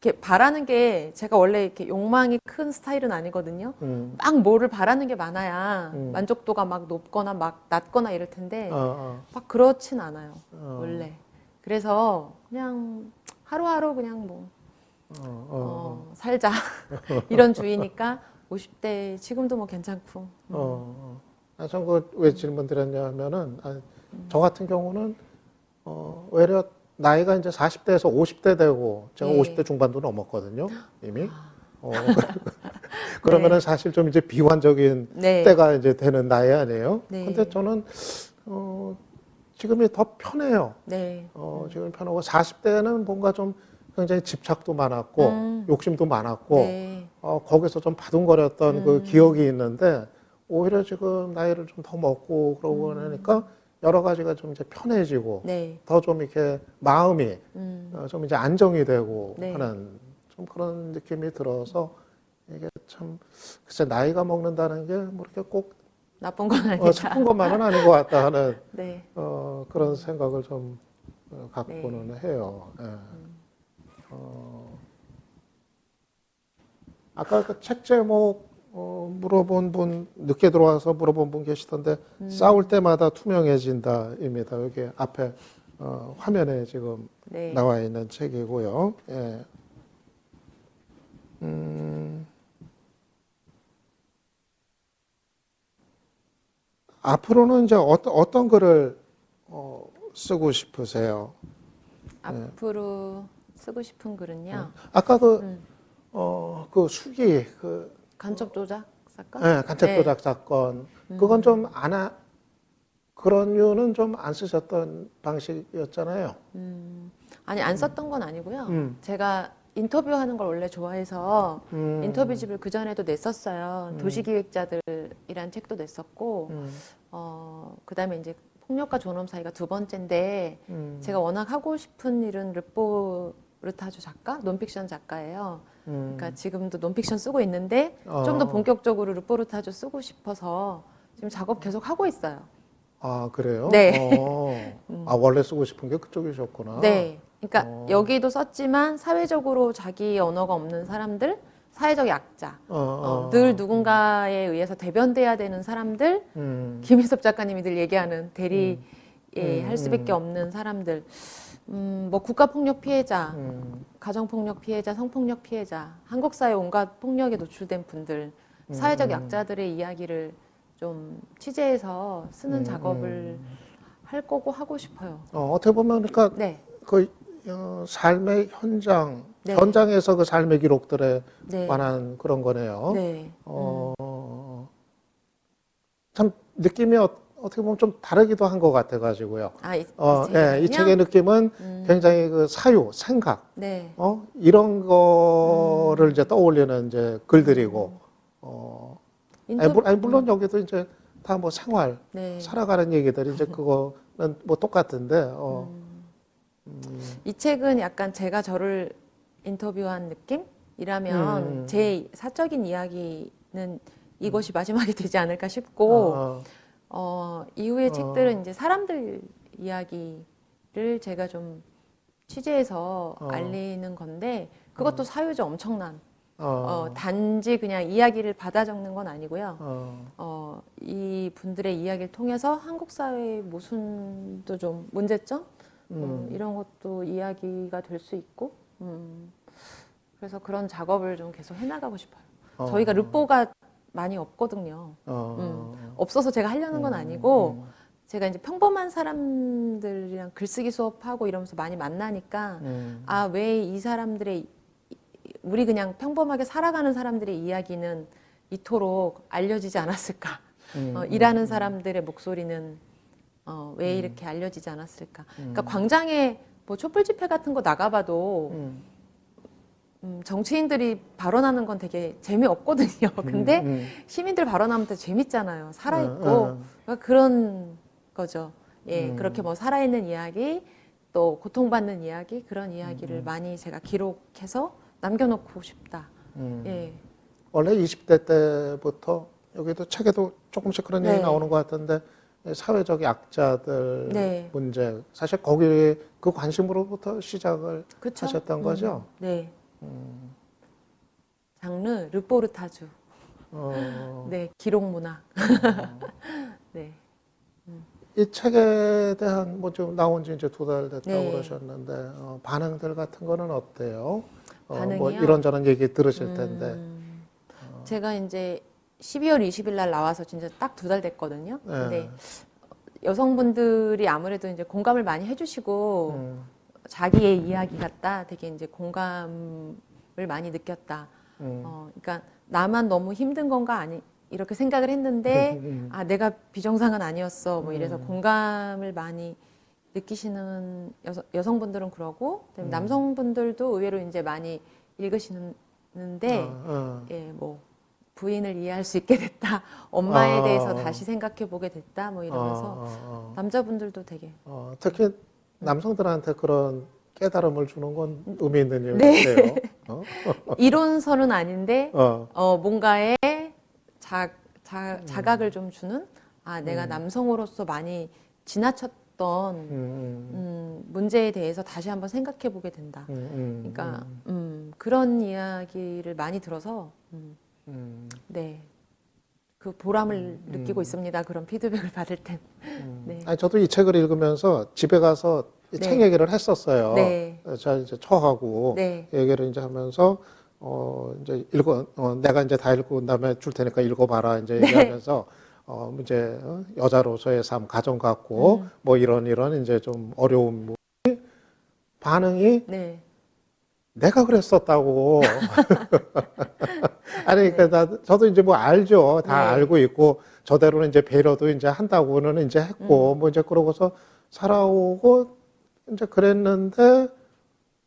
이렇게 바라는 게 제가 원래 이렇게 욕망이 큰 스타일은 아니거든요. 막 뭐를 바라는 게 많아야 만족도가 막 높거나 막 낮거나 이럴 텐데 막 그렇진 않아요. 원래. 그래서 그냥 하루하루 그냥 뭐 살자 이런 주의니까 50대 지금도 뭐 괜찮고. 전 왜 질문 드렸냐 하면은 저 같은 경우는 오히려 나이가 이제 40대에서 50대 되고 제가 네. 50대 중반도 넘었거든요 이미. 그러면은 사실 좀 이제 비관적인 네. 때가 이제 되는 나이 아니에요. 네. 근데 저는 지금이 더 편해요. 네. 지금 편하고 40대는 뭔가 좀 굉장히 집착도 많았고 욕심도 많았고 네. 거기서 좀 바둥거렸던 그 기억이 있는데 오히려 지금 나이를 좀 더 먹고 그러고 나니까 여러 가지가 좀 이제 편해지고 네. 더 좀 이렇게 마음이 좀 이제 안정이 되고 네. 하는 좀 그런 느낌이 들어서 이게 참 글쎄 나이가 먹는다는 게 뭐 이렇게 꼭 나쁜 건 아니다. 슬픈 것만은 아닌 것 같다 하는 네. 그런 생각을 좀 갖고는 네. 해요. 예. 아까 그 책 제목 물어본 분 늦게 들어와서 물어본 분 계시던데 싸울 때마다 투명해진다입니다. 여기 앞에 화면에 지금 네. 나와 있는 책이고요. 예. 앞으로는 이제 어떤 글을 쓰고 싶으세요? 앞으로 쓰고 싶은 글은요. 아까 음. 그 수기, 간첩 조작 사건? 네, 간첩 네. 조작 사건, 그건 좀 그런 이유는 좀 안 쓰셨던 방식이었잖아요. 아니 안 썼던 건 아니고요. 음. 제가 인터뷰하는 걸 원래 좋아해서 음. 인터뷰집을 그 전에도 냈었어요. 도시기획자들이란 책도 냈었고, 음. 그다음에 이제 폭력과 존엄 사이가 두 번째인데 제가 워낙 하고 싶은 일은 르포르타주 작가, 논픽션 작가예요. 그러니까 지금도 논픽션 쓰고 있는데 좀 더 본격적으로 르포르타주 쓰고 싶어서 지금 작업 계속 하고 있어요. 아, 그래요? 네. 아, 원래 쓰고 싶은 게 그쪽이셨구나. 네. 그러니까 여기도 썼지만 사회적으로 자기 언어가 없는 사람들, 사회적 약자, 늘 누군가에 의해서 대변돼야 되는 사람들, 김희섭 작가님이 늘 얘기하는 대리할 수밖에 없는 사람들, 뭐 국가폭력 피해자, 가정폭력 피해자, 성폭력 피해자, 한국 사회 온갖 폭력에 노출된 분들, 사회적 약자들의 이야기를 좀 취재해서 쓰는 작업을 할 거고 하고 싶어요. 어떻게 보면 그러니까 네. 그 삶의 네. 현장에서 그 삶의 기록들에 네. 관한 그런 거네요. 네. 참 느낌이 어떻게 보면 좀 다르기도 한 것 같아가지고요. 이 예, 이 책의 느낌은 굉장히 그 사유, 생각, 네. 이런 거를 이제 떠올리는 이제 글들이고, 물론 여기도 이제 다 뭐 생활, 네. 살아가는 얘기들이 이제 그거는 뭐 똑같은데, 이 책은 약간 제가 저를 인터뷰한 느낌이라면 제 사적인 이야기는 이것이 마지막이 되지 않을까 싶고, 이후의 책들은 이제 사람들 이야기를 제가 좀 취재해서 알리는 건데, 그것도 사유죠, 엄청난. 단지 그냥 이야기를 받아 적는 건 아니고요. 이 분들의 이야기를 통해서 한국 사회의 모순도 좀 문제점? 이런 것도 이야기가 될 수 있고, 그래서 그런 작업을 좀 계속 해나가고 싶어요. 저희가 르뽀가 많이 없거든요. 없어서 제가 하려는 건 아니고, 제가 이제 평범한 사람들이랑 글쓰기 수업하고 이러면서 많이 만나니까, 아, 왜 이 사람들의, 우리 그냥 평범하게 살아가는 사람들의 이야기는 이토록 알려지지 않았을까. 일하는 사람들의 목소리는 왜 이렇게 알려지지 않았을까. 그러니까 광장에 뭐 촛불 집회 같은 거 나가봐도 정치인들이 발언하는 건 되게 재미없거든요. 근데 시민들 발언하면 되게 재밌잖아요. 살아있고. 그러니까 그런 거죠. 예, 그렇게 뭐 살아있는 이야기, 또 고통받는 이야기, 그런 이야기를 많이 제가 기록해서 남겨놓고 싶다. 예. 원래 20대 때부터 여기도 책에도 조금씩 그런 얘기 네. 나오는 것 같은데 사회적 약자들 네. 문제 사실 거기에 그 관심으로부터 시작을 그쵸? 하셨던 거죠. 네. 장르 르포르타주. 네, 기록 문학. 네. 이 책에 대한 뭐 좀 나온 지 이제 2달 됐다고 네. 그러셨는데 반응들 같은 거는 어때요? 뭐 반응이요? 이런저런 얘기 들으실 텐데. 제가 이제 12월 20일 날 나와서 진짜 딱 2달 됐거든요. 네. 근데 여성분들이 아무래도 이제 공감을 많이 해주시고 자기의 이야기 같다 되게 이제 공감을 많이 느꼈다. 그러니까 나만 너무 힘든 건가 아니 이렇게 생각을 했는데 아 내가 비정상은 아니었어 뭐 이래서 공감을 많이 느끼시는 여성분들은 그러고 남성분들도 의외로 이제 많이 읽으시는데 예, 뭐 부인을 이해할 수 있게 됐다. 엄마에 대해서 다시 생각해 보게 됐다. 뭐 이러면서 남자분들도 되게 특히 남성들한테 그런 깨달음을 주는 건 의미 있는 일 네. 같아요. 이론서는 아닌데 뭔가에 자각을 좀 주는 아 내가 남성으로서 많이 지나쳤던 문제에 대해서 다시 한번 생각해 보게 된다. 그러니까 그런 이야기를 많이 들어서 네. 그 보람을 느끼고 있습니다. 그런 피드백을 받을 땐. 네. 아니, 저도 이 책을 읽으면서 집에 가서 이 책 네. 얘기를 했었어요. 네. 제가 이제 처하고 네. 얘기를 이제 하면서 이제 내가 이제 다 읽고 난 다음에 줄 테니까 읽어봐라 이제 네. 얘기하면서 이제 여자로서의 삶, 가정 갖고 뭐 이런 이제 좀 어려움 반응이 네. 내가 그랬었다고. 아니, 그러니까 저도 이제 뭐 알죠. 다 네. 알고 있고, 저대로는 이제 배려도 이제 한다고는 이제 했고, 뭐 이제 그러고서 살아오고, 이제 그랬는데,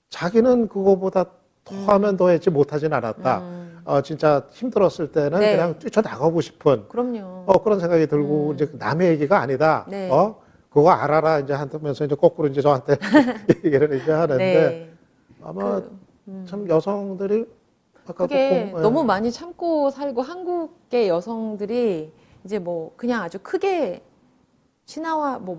자기는 그거보다 더하면 더했지 못하진 않았다. 진짜 힘들었을 때는 네. 그냥 뛰쳐나가고 싶은, 그럼요. 그런 생각이 들고, 이제 남의 얘기가 아니다. 네. 그거 알아라. 이제 하면서 이제 거꾸로 이제 저한테 얘기를 이제 하는데, 네. 아마 참 여성들이 아까 그게 그 너무 많이 참고 살고 한국의 여성들이 이제 뭐 그냥 아주 크게 신화와 뭐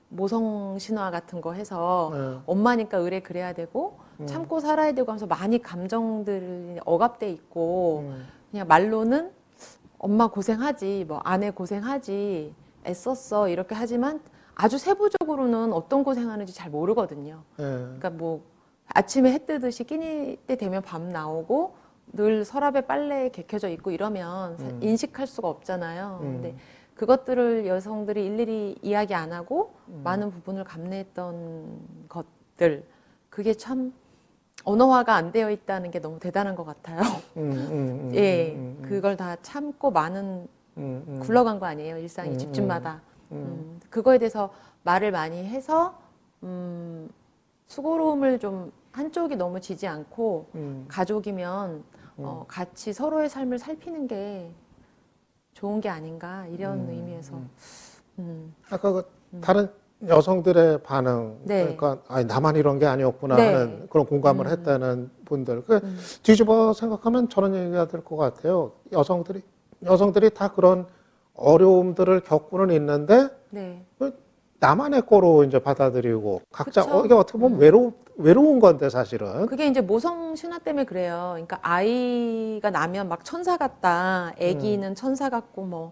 모성 신화 같은 거 해서 예. 엄마니까 의뢰 그래야 되고 참고 살아야 되고 하면서 많이 감정들이 억압돼 있고 그냥 말로는 엄마 고생하지 뭐 아내 고생하지 애썼어 이렇게 하지만 아주 세부적으로는 어떤 고생하는지 잘 모르거든요. 예. 그러니까 뭐 아침에 해 뜨듯이 끼니 때 되면 밤 나오고 늘 서랍에 빨래 개켜져 있고 이러면 인식할 수가 없잖아요. 근데 그것들을 여성들이 일일이 이야기 안 하고 많은 부분을 감내했던 것들 그게 참 언어화가 안 되어 있다는 게 너무 대단한 것 같아요. 예, 그걸 다 참고 많은 굴러간 거 아니에요, 일상이 집집마다. 그거에 대해서 말을 많이 해서 수고로움을 좀 한쪽이 너무 지지 않고 가족이면 같이 서로의 삶을 살피는 게 좋은 게 아닌가 이런 의미에서 아까 그 다른 여성들의 반응, 네. 그러니까 아니, 나만 이런 게 아니었구나 네. 하는 그런 공감을 했다는 분들, 그 뒤집어 생각하면 저런 얘기가 될 것 같아요. 여성들이 다 그런 어려움들을 겪고는 있는데 네. 나만의 거로 이제 받아들이고 각자 그쵸? 이게 어떻게 보면 외로운 건데 사실은. 그게 이제 모성 신화 때문에 그래요. 그러니까 아이가 나면 막 천사 같다. 아기는 천사 같고 뭐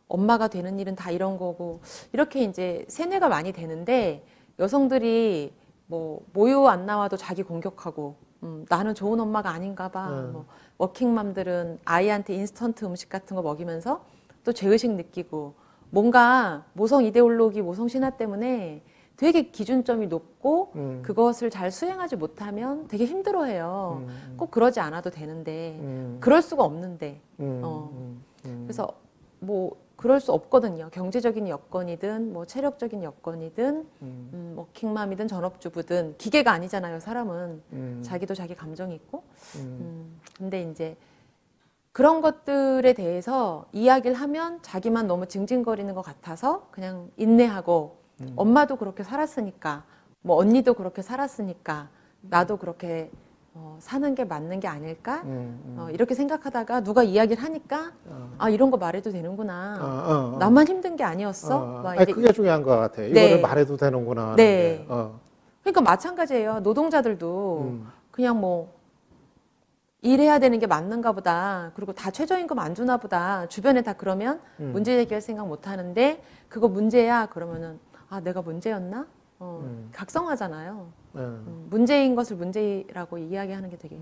엄마가 되는 일은 다 이런 거고 이렇게 이제 세뇌가 많이 되는데 여성들이 뭐 모유 안 나와도 자기 공격하고 나는 좋은 엄마가 아닌가 봐. 뭐 워킹맘들은 아이한테 인스턴트 음식 같은 거 먹이면서 또 죄의식 느끼고 뭔가 모성 이데올로기, 모성 신화 때문에 되게 기준점이 높고 그것을 잘 수행하지 못하면 되게 힘들어해요. 꼭 그러지 않아도 되는데 그럴 수가 없는데 그래서 뭐 그럴 수 없거든요. 경제적인 여건이든 뭐 체력적인 여건이든 워킹맘이든 전업주부든 기계가 아니잖아요. 사람은 자기도 자기 감정이 있고 근데 이제 그런 것들에 대해서 이야기를 하면 자기만 너무 징징거리는 것 같아서 그냥 인내하고 엄마도 그렇게 살았으니까 뭐 언니도 그렇게 살았으니까 나도 그렇게 사는 게 맞는 게 아닐까 이렇게 생각하다가 누가 이야기를 하니까 아 이런 거 말해도 되는구나 나만 힘든 게 아니었어 막 아니, 이제 그게 중요한 것 같아요. 네. 이거를 말해도 되는구나 하는 네. 게. 그러니까 마찬가지예요 노동자들도 그냥 뭐 일해야 되는 게 맞는가 보다. 그리고 다 최저임금 안 주나 보다. 주변에 다 그러면 문제 제기할 생각 못 하는데 그거 문제야. 그러면은 아, 내가 문제였나? 각성하잖아요. 문제인 것을 문제라고 이야기하는 게 되게.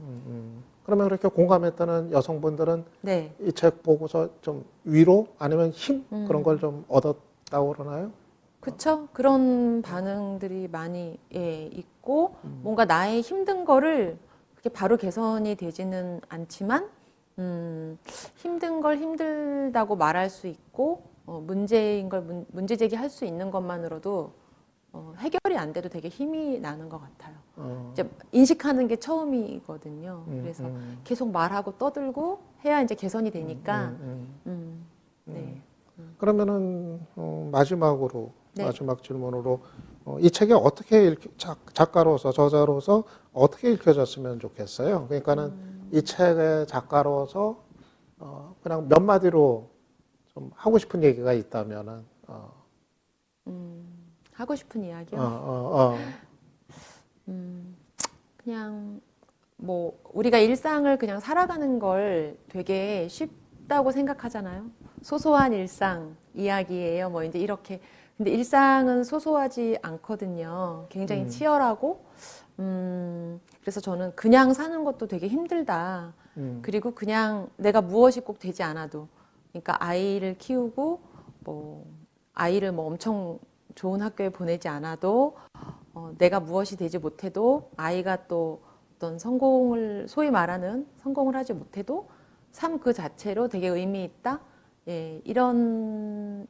그러면 그렇게 공감했다는 여성분들은 네. 이 책 보고서 좀 위로 아니면 힘 그런 걸 좀 얻었다고 그러나요? 그쵸? 그런 반응들이 많이 예, 있고 뭔가 나의 힘든 거를 그게 바로 개선이 되지는 않지만 힘든 걸 힘들다고 말할 수 있고 문제인 걸 문제 제기할 수 있는 것만으로도 해결이 안 돼도 되게 힘이 나는 것 같아요. 이제 인식하는 게 처음이거든요. 그래서 계속 말하고 떠들고 해야 이제 개선이 되니까. 네. 그러면은 마지막으로 네. 마지막 질문으로 이 책이 어떻게 작가로서 저자로서 어떻게 읽혀졌으면 좋겠어요. 그러니까는 이 책의 작가로서 그냥 몇 마디로 좀 하고 싶은 얘기가 있다면은 하고 싶은 이야기요? 그냥 뭐 우리가 일상을 그냥 살아가는 걸 되게 쉽다고 생각하잖아요. 소소한 일상 이야기예요. 뭐 이제 이렇게 근데 일상은 소소하지 않거든요. 굉장히 치열하고, 그래서 저는 그냥 사는 것도 되게 힘들다. 그리고 그냥 내가 무엇이 꼭 되지 않아도, 그러니까 아이를 키우고, 뭐, 아이를 뭐 엄청 좋은 학교에 보내지 않아도, 내가 무엇이 되지 못해도, 아이가 또 어떤 성공을, 소위 말하는 성공을 하지 못해도, 삶 그 자체로 되게 의미 있다? 예, 이런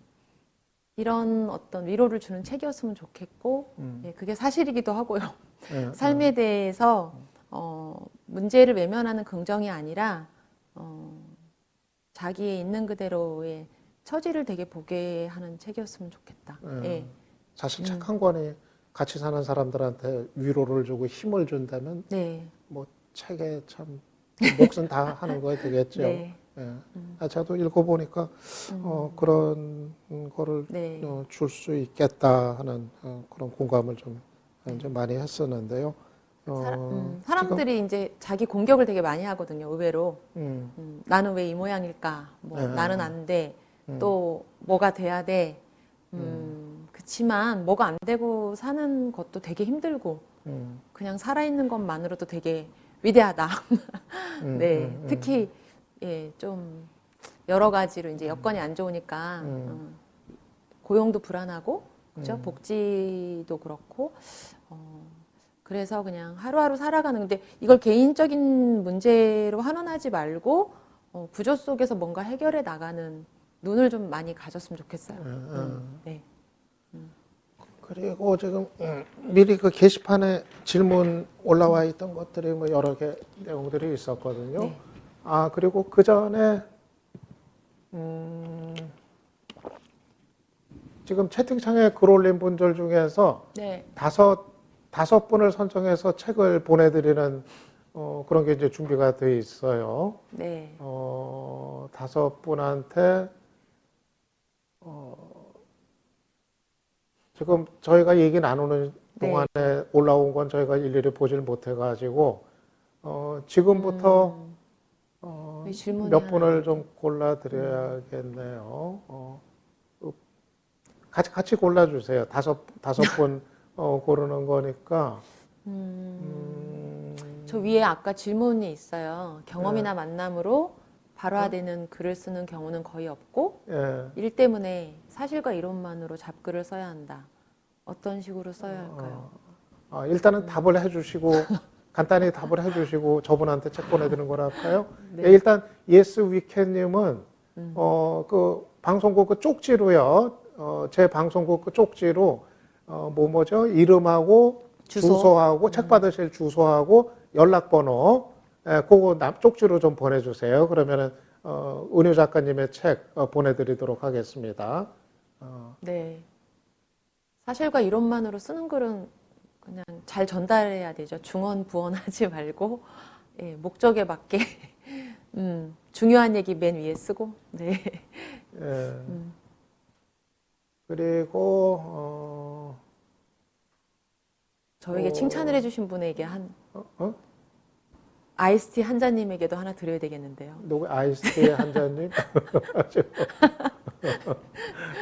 어떤 위로를 주는 책이었으면 좋겠고, 예, 그게 사실이기도 하고요. 예, 삶에 대해서 문제를 외면하는 긍정이 아니라 자기의 있는 그대로의 처지를 되게 보게 하는 책이었으면 좋겠다. 예. 사실 책 한 권이 같이 사는 사람들한테 위로를 주고 힘을 준다면 네. 뭐 책에 참 몫은 다 하는 거야 되겠죠. 네. 예. 저도 읽어보니까 그런 거를 네. 줄 수 있겠다 하는 그런 공감을 좀 이제 많이 했었는데요. 사람들이 이제 자기 공격을 되게 많이 하거든요. 의외로. 나는 왜 이 모양일까? 뭐 네. 나는 안 돼. 또 뭐가 돼야 돼. 그치만 뭐가 안 되고 사는 것도 되게 힘들고 그냥 살아있는 것만으로도 되게 위대하다. 네, 특히 예, 좀 여러 가지로 이제 여건이 안 좋으니까 고용도 불안하고 그죠? 복지도 그렇고 그래서 그냥 하루하루 살아가는 근데 이걸 개인적인 문제로 환원하지 말고 구조 속에서 뭔가 해결해 나가는 눈을 좀 많이 가졌으면 좋겠어요. 네. 그리고 지금 미리 그 게시판에 질문 올라와 있던 것들이 뭐 여러 개 내용들이 있었거든요. 네. 그리고 그 전에 지금 채팅창에 글 올린 분들 중에서 네. 다섯 분을 선정해서 책을 보내드리는 그런 게 이제 준비가 돼 있어요. 네. 다섯 분한테 지금 저희가 얘기 나누는 동안에 올라온 건 저희가 일일이 보질 못해가지고 지금부터 질문이 몇 하나 분을 좀 골라드려야겠네요. 같이 골라주세요. 다섯 분 고르는 거니까. 저 위에 아까 질문이 있어요. 경험이나 만남으로 발화되는 글을 쓰는 경우는 거의 없고 예. 일 때문에 사실과 이론만으로 잡글을 써야 한다. 어떤 식으로 써야 할까요? 일단은 답을 해주시고 간단히 답을 해주시고 저분한테 책 보내드리는 거라 할까요? 네. 예, 일단 Yes We Can님은 그 방송국 그 쪽지로요. 제 방송국 그 쪽지로 뭐죠? 이름하고 주소하고 책 받으실 주소하고 연락번호 그거 쪽지로 좀 보내주세요. 그러면은 은유 작가님의 책 보내드리도록 하겠습니다. 네. 사실과 이론만으로 쓰는 글은 그냥 잘 전달해야 되죠. 중언부언하지 말고 예, 목적에 맞게 중요한 얘기 맨 위에 쓰고. 네. 예. 그리고 저에게 칭찬을 해주신 분에게 아이스티 한자님에게도 하나 드려야 되겠는데요. 누구 아이스티 한자님?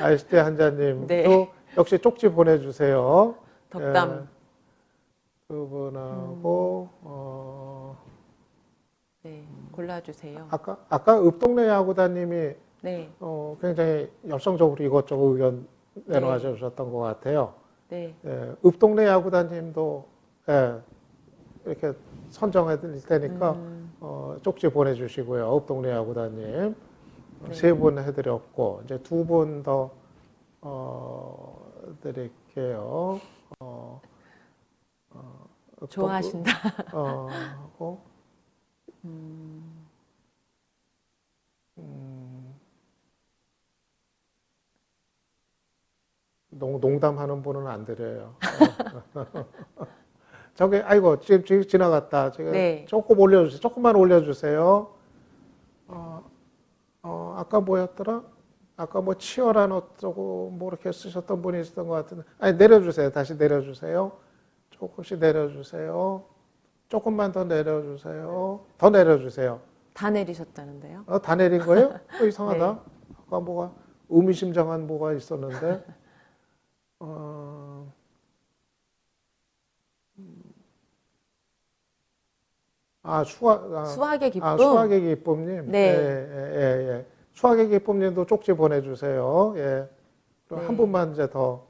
아이스티 한자님도 네. 역시 쪽지 보내주세요. 덕담. 예. 그분하고 네, 골라주세요. 아까 읍동네 야구단님이 네, 굉장히 열성적으로 이것저것 의견 내놓아 네. 주셨던 것 같아요. 네, 예, 읍동네 야구단님도 이렇게 선정해 드릴 테니까 쪽지 보내주시고요. 읍동네 야구단님 네. 3분 해드렸고 이제 2분 더 드릴게요. 좋아하신다. 하고 농담하는 분은 안 드려요. 저기 아이고 지금 지나갔다. 지금 네. 조금 올려주세요. 조금만 올려주세요. 아까 뭐였더라? 아까 뭐 치열한 어쩌고 뭐 이렇게 쓰셨던 분이 있었던 것 같은데 아니 내려주세요. 다시 내려주세요. 조금씩 내려주세요. 조금만 더 내려주세요. 더 내려주세요. 다 내리셨다는데요. 다 내린 거예요? 이상하다. 네. 아까 뭐가 의미심장한 뭐가 있었는데 수학의 기쁨. 수학의 기쁨님. 네. 예. 수학의 기쁨님도 쪽지 보내주세요. 예. 그럼 네. 한 분만 이제 더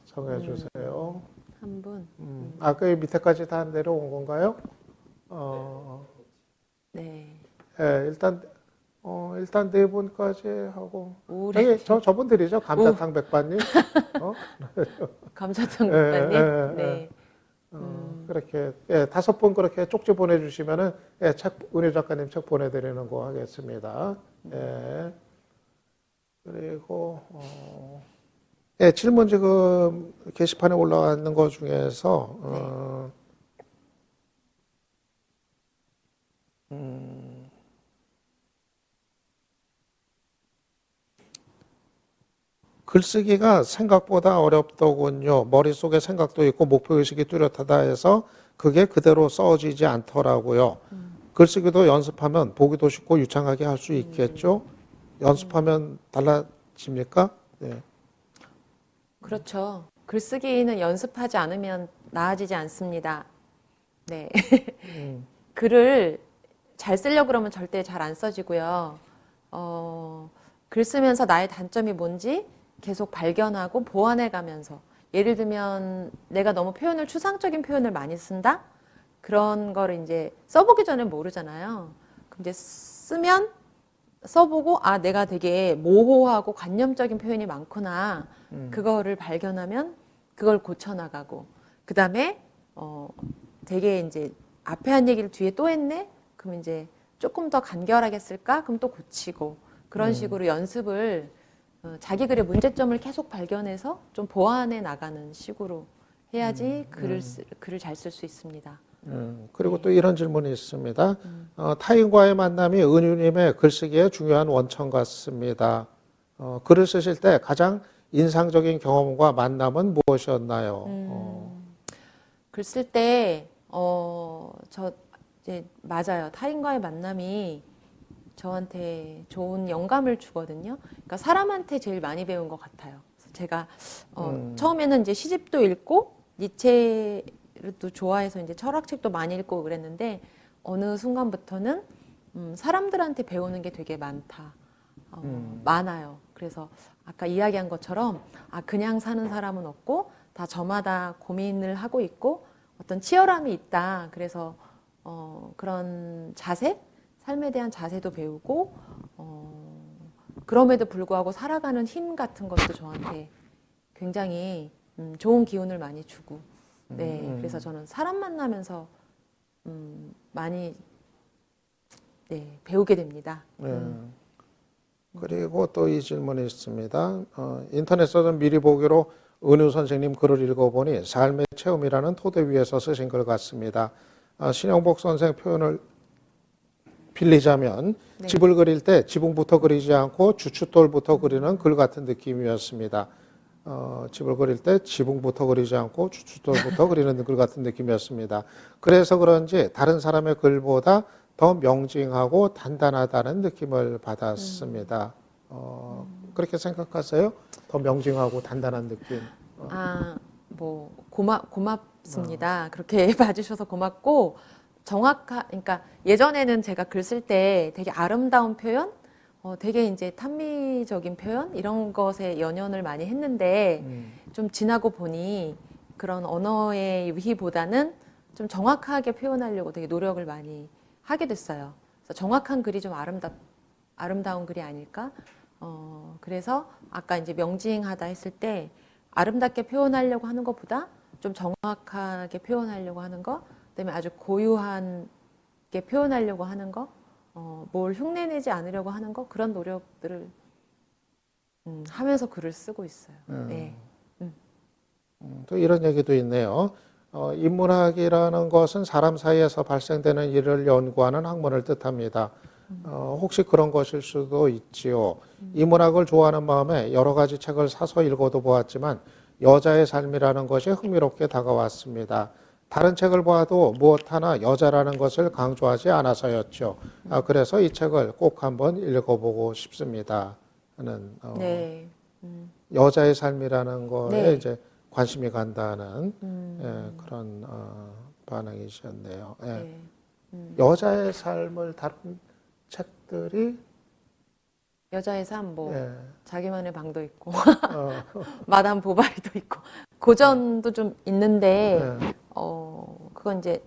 정해주세요. 한 분. 그 밑에까지 다 내려온 건가요? 네. 예, 일단 네 분까지 하고. 우리 저분들이죠. 감자탕 백반님. 감자탕 예, 국가님. 예, 네. 그렇게, 예, 5분 그렇게 쪽지 보내주시면은, 예, 은유 작가님 책 보내드리는 거 하겠습니다. 예. 그리고, 예, 질문 지금 게시판에 올라와 있는 것 중에서, 글쓰기가 생각보다 어렵더군요. 머릿속에 생각도 있고 목표의식이 뚜렷하다 해서 그게 그대로 써지지 않더라고요. 글쓰기도 연습하면 보기도 쉽고 유창하게 할 수 있겠죠? 연습하면 달라집니까? 네. 그렇죠. 글쓰기는 연습하지 않으면 나아지지 않습니다. 네. 글을 잘 쓰려고 그러면 절대 잘 안 써지고요. 글 쓰면서 나의 단점이 뭔지 계속 발견하고 보완해 가면서, 예를 들면 내가 너무 추상적인 표현을 많이 쓴다? 그런 거를 이제 써보기 전에 모르잖아요. 그럼 이제 써보고, 내가 되게 모호하고 관념적인 표현이 많구나. 그거를 발견하면 그걸 고쳐나가고, 그 다음에, 되게 이제 앞에 한 얘기를 뒤에 또 했네? 그럼 이제 조금 더 간결하게 쓸까? 그럼 또 고치고, 그런 식으로 연습을, 자기 글의 문제점을 계속 발견해서 좀 보완해 나가는 식으로 해야지 글을 잘 쓸 수 있습니다. 그리고 또 이런 질문이 있습니다. 타인과의 만남이 은유님의 글쓰기의 중요한 원천 같습니다. 글을 쓰실 때 가장 인상적인 경험과 만남은 무엇이었나요? 글 쓸 때, 이제 맞아요. 타인과의 만남이 저한테 좋은 영감을 주거든요. 그러니까 사람한테 제일 많이 배운 것 같아요. 그래서 제가 처음에는 이제 시집도 읽고 니체도 좋아해서 이제 철학책도 많이 읽고 그랬는데, 어느 순간부터는 사람들한테 배우는 게 되게 많아요. 그래서 아까 이야기한 것처럼 그냥 사는 사람은 없고 다 저마다 고민을 하고 있고 어떤 치열함이 있다. 그래서 그런 자세, 삶에 대한 자세도 배우고, 그럼에도 불구하고 살아가는 힘 같은 것도 저한테 굉장히 좋은 기운을 많이 주고, 네, 그래서 저는 사람 만나면서 많이 배우게 됩니다. 그리고 또 이 질문이 있습니다. 인터넷에서 미리 보기로 은유 선생님 글을 읽어보니 삶의 체험이라는 토대 위에서 쓰신 글 같습니다. 신영복 선생 표현을 빌리자면 집을 그릴 때 지붕부터 그리지 않고 주춧돌부터 그리는 글 같은 느낌이었습니다. 집을 그릴 때 지붕부터 그리지 않고 주춧돌부터 그리는 글 같은 느낌이었습니다. 그래서 그런지 다른 사람의 글보다 더 명징하고 단단하다는 느낌을 받았습니다. 그렇게 생각하세요? 더 명징하고 단단한 느낌? 고맙습니다. 그렇게 봐주셔서 고맙고, 그러니까 예전에는 제가 글 쓸 때 되게 아름다운 표현, 되게 이제 탐미적인 표현, 이런 것에 연연을 많이 했는데, 좀 지나고 보니 그런 언어의 유희보다는 좀 정확하게 표현하려고 되게 노력을 많이 하게 됐어요. 그래서 정확한 글이 좀 아름다운 글이 아닐까? 그래서 아까 이제 명징하다 했을 때 아름답게 표현하려고 하는 것보다 좀 정확하게 표현하려고 하는 거, 그다음에 아주 고유하게 표현하려고 하는 거, 뭘 흉내내지 않으려고 하는 거, 그런 노력들을 하면서 글을 쓰고 있어요. 네. 또 이런 얘기도 있네요. 인문학이라는 것은 사람 사이에서 발생되는 일을 연구하는 학문을 뜻합니다. 혹시 그런 것일 수도 있지요. 인문학을 좋아하는 마음에 여러 가지 책을 사서 읽어도 보았지만 여자의 삶이라는 것이 흥미롭게 다가왔습니다. 다른 책을 봐도 무엇 하나 여자라는 것을 강조하지 않아서였죠. 그래서 이 책을 꼭 한번 읽어보고 싶습니다. 하는 네. 여자의 삶이라는 거에 네. 이제 관심이 간다는 그런 반응이셨네요. 예. 네. 여자의 삶을 다룬 책들이 여자의 삶, 뭐 예, 자기만의 방도 있고 어, 마담 보바리도 있고 고전도 좀 있는데 예, 그건 이제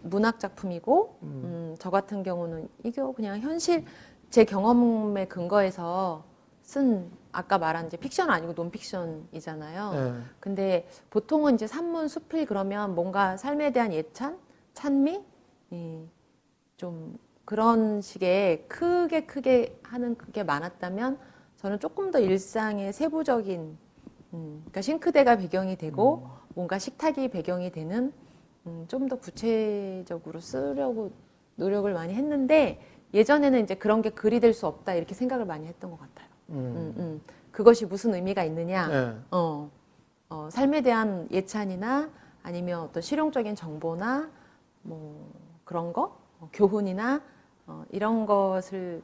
문학 작품이고 음, 저 같은 경우는 이게 그냥 현실 제 경험에 근거해서 쓴 아까 말한 이제 픽션 아니고 논픽션이잖아요. 예, 근데 보통은 이제 산문 수필 그러면 뭔가 삶에 대한 예찬, 찬미, 좀 그런 식의 크게 하는 그게 많았다면 저는 조금 더 일상의 세부적인 그러니까 싱크대가 배경이 되고 뭔가 식탁이 배경이 되는 좀 더 구체적으로 쓰려고 노력을 많이 했는데 예전에는 이제 그런 게 글이 될 수 없다 이렇게 생각을 많이 했던 것 같아요. 그것이 무슨 의미가 있느냐? 예, 삶에 대한 예찬이나 아니면 어떤 실용적인 정보나 뭐 그런 거, 교훈이나 이런 것을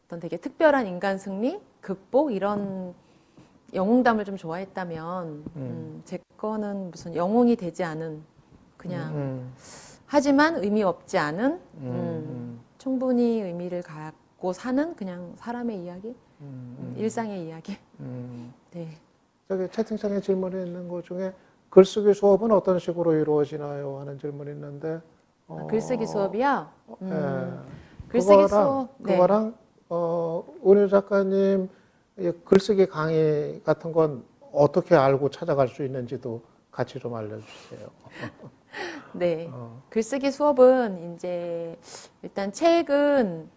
어떤 되게 특별한 인간 승리, 극복 이런 영웅담을 좀 좋아했다면 제 거는 무슨 영웅이 되지 않은 그냥 하지만 의미 없지 않은 충분히 의미를 갖고 사는 그냥 사람의 이야기, 일상의 이야기. 네. 저기 채팅창에 질문이 있는 것 중에 글쓰기 수업은 어떤 식으로 이루어지나요? 하는 질문이 있는데 글쓰기 수업이요. 예, 글쓰기 수업. 네. 그거랑 은유 작가님 이 글쓰기 강의 같은 건 어떻게 알고 찾아갈 수 있는지도 같이 좀 알려주세요. 네. 글쓰기 수업은 이제 일단 책은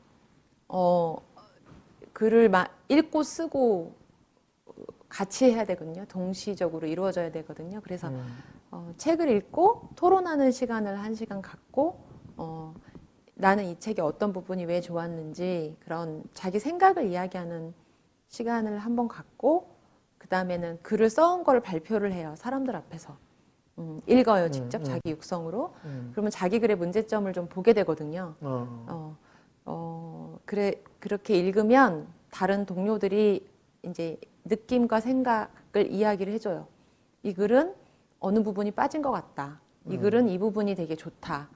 글을 읽고 쓰고 같이 해야 되거든요. 동시적으로 이루어져야 되거든요. 그래서 책을 읽고 토론하는 시간을 1시간 갖고 나는 이 책의 어떤 부분이 왜 좋았는지 그런 자기 생각을 이야기하는 시간을 한번 갖고 그 다음에는 글을 써온 걸 발표를 해요. 사람들 앞에서. 읽어요. 직접 자기 육성으로. 그러면 자기 글의 문제점을 좀 보게 되거든요. 그렇게 읽으면 다른 동료들이 이제 느낌과 생각을 이야기를 해줘요. 이 글은 어느 부분이 빠진 것 같다. 이 글은 이 부분이 되게 좋다.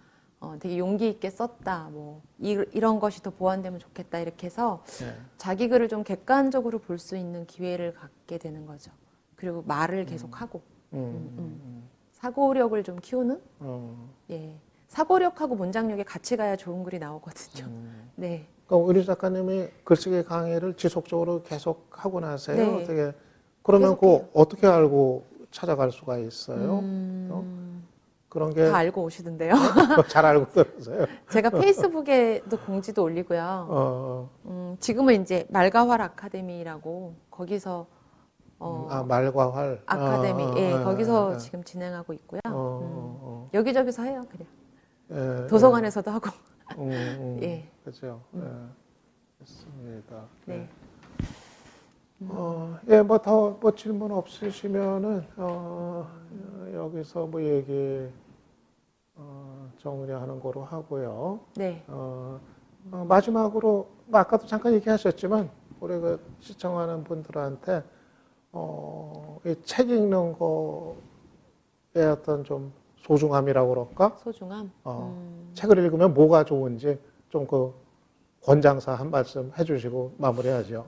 되게 용기 있게 썼다. 뭐 이런 것이 더 보완되면 좋겠다. 이렇게 해서 네. 자기 글을 좀 객관적으로 볼 수 있는 기회를 갖게 되는 거죠. 그리고 말을 계속하고 사고력을 좀 키우는. 예, 사고력하고 문장력이 같이 가야 좋은 글이 나오거든요. 네. 그러니까 우리 작가님이 글쓰기 강의를 지속적으로 계속 하고 나세요? 네. 어떻게 그러면 계속해요. 그 어떻게 알고 찾아갈 수가 있어요? 그런 게 다 알고 오시던데요. 잘 알고 들으세요? 제가 페이스북에도 공지도 올리고요. 지금은 이제 말과 활 아카데미라고 거기서 말과 활. 아카데미, 거기서 지금 진행하고 있고요. 여기저기서 해요, 그냥. 도서관에서도 하고. 예. 그렇죠. 됐습니다. 네. 뭐 질문 없으시면은 여기서 뭐 얘기 정리하는 거로 하고요. 네. 마지막으로 뭐 아까도 잠깐 얘기하셨지만 우리 그 시청하는 분들한테 이 책 읽는 거에 어떤 좀 소중함이라고 그럴까? 소중함. 책을 읽으면 뭐가 좋은지 좀 그 권장사 한 말씀 해주시고 마무리하죠.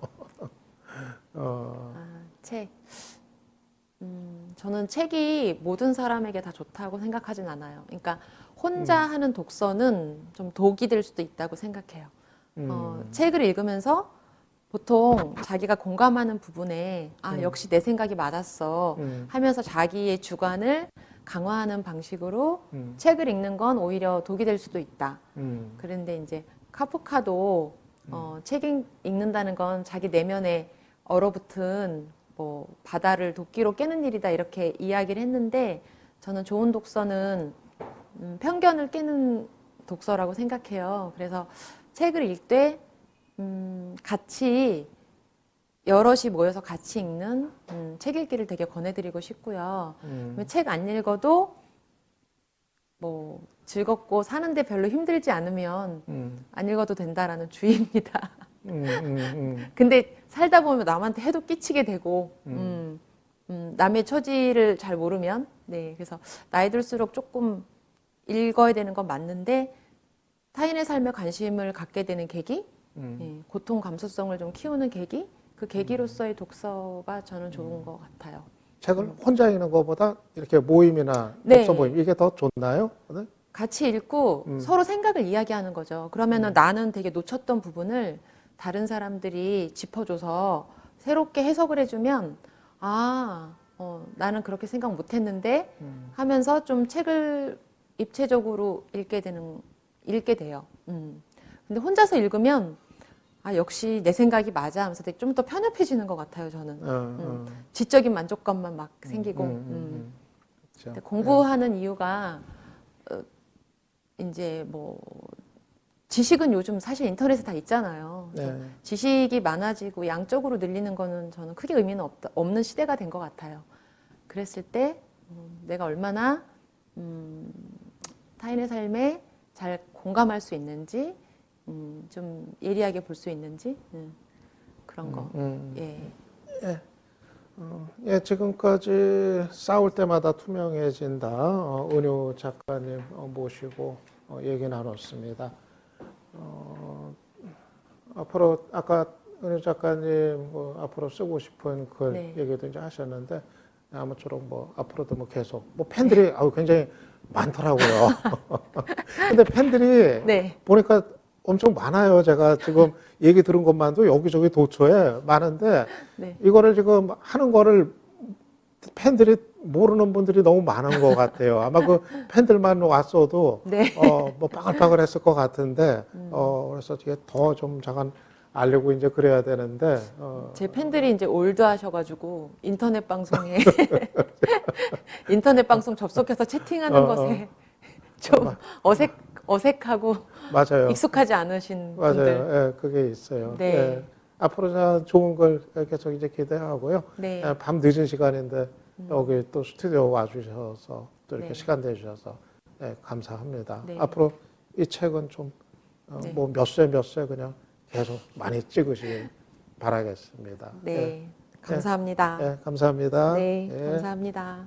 책. 저는 책이 모든 사람에게 다 좋다고 생각하진 않아요. 그러니까 혼자 하는 독서는 좀 독이 될 수도 있다고 생각해요. 책을 읽으면서 보통 자기가 공감하는 부분에 역시 내 생각이 맞았어 하면서 자기의 주관을 강화하는 방식으로 책을 읽는 건 오히려 독이 될 수도 있다. 그런데 이제 카프카도 책 읽는다는 건 자기 내면에 얼어붙은 뭐 바다를 도끼로 깨는 일이다 이렇게 이야기를 했는데 저는 좋은 독서는 편견을 깨는 독서라고 생각해요. 그래서 책을 읽되 같이 여럿이 모여서 같이 읽는 책 읽기를 되게 권해드리고 싶고요. 책 안 읽어도 뭐 즐겁고 사는데 별로 힘들지 않으면 안 읽어도 된다라는 주의입니다. 근데 살다 보면 남한테 해도 끼치게 되고 남의 처지를 잘 모르면 그래서 나이 들수록 조금 읽어야 되는 건 맞는데 타인의 삶에 관심을 갖게 되는 계기, 음. 예, 고통 감수성을 좀 키우는 계기, 그 계기로서의 독서가 저는 좋은 것 같아요. 책을 혼자 읽는 것보다 이렇게 모임이나 네. 독서 모임 이게 더 좋나요? 네? 같이 읽고 서로 생각을 이야기하는 거죠. 그러면은 나는 되게 놓쳤던 부분을 다른 사람들이 짚어줘서 새롭게 해석을 해주면 나는 그렇게 생각 못했는데 하면서 좀 책을 입체적으로 읽게 돼요. 근데 혼자서 읽으면 역시 내 생각이 맞아 하면서 되게 좀 더 편협해지는 것 같아요, 저는. 지적인 만족감만 막 생기고. 그렇죠. 근데 공부하는 이유가 이제 뭐 지식은 요즘 사실 인터넷에 다 있잖아요. 그래서 네. 지식이 많아지고 양적으로 늘리는 거는 저는 크게 의미는 없는 시대가 된 것 같아요. 그랬을 때 내가 얼마나 타인의 삶에 잘 공감할 수 있는지, 좀 예리하게 볼 수 있는지 그런 거. 예. 예, 지금까지 싸울 때마다 투명해진다. 은유 작가님 모시고 얘기 나눴습니다. 앞으로 아까 은유 작가님 뭐 앞으로 쓰고 싶은 글 네. 얘기도 이제 하셨는데 아무쪼록 뭐 앞으로도 뭐 계속 뭐 팬들이 굉장히 많더라고요. 근데 팬들이 네. 보니까 엄청 많아요. 제가 지금 얘기 들은 것만도 여기저기 도처에 많은데 네. 이거를 지금 하는 거를 팬들이 모르는 분들이 너무 많은 것 같아요. 아마 그 팬들만 왔어도 네. 뭐 빠글빠글 했을 것 같은데 그래서 이게 더 좀 잠깐 알려고 이제 그래야 되는데 제 팬들이 이제 올드하셔가지고 인터넷 방송에 인터넷 방송 접속해서 채팅하는 것에 좀 어색하고 맞아요. 익숙하지 않으신 맞아요. 분들. 예, 그게 있어요. 네. 예. 앞으로 저 좋은 걸 계속 이제 기대하고요. 네. 예, 밤 늦은 시간인데 여기 또 스튜디오 와주셔서 또 이렇게 네. 시간 내주셔서 감사합니다. 네. 앞으로 이 책은 좀 네. 뭐 몇 쇄 그냥 계속 많이 찍으시길 바라겠습니다. 네. 감사합니다. 예, 감사합니다. 네. 예. 감사합니다.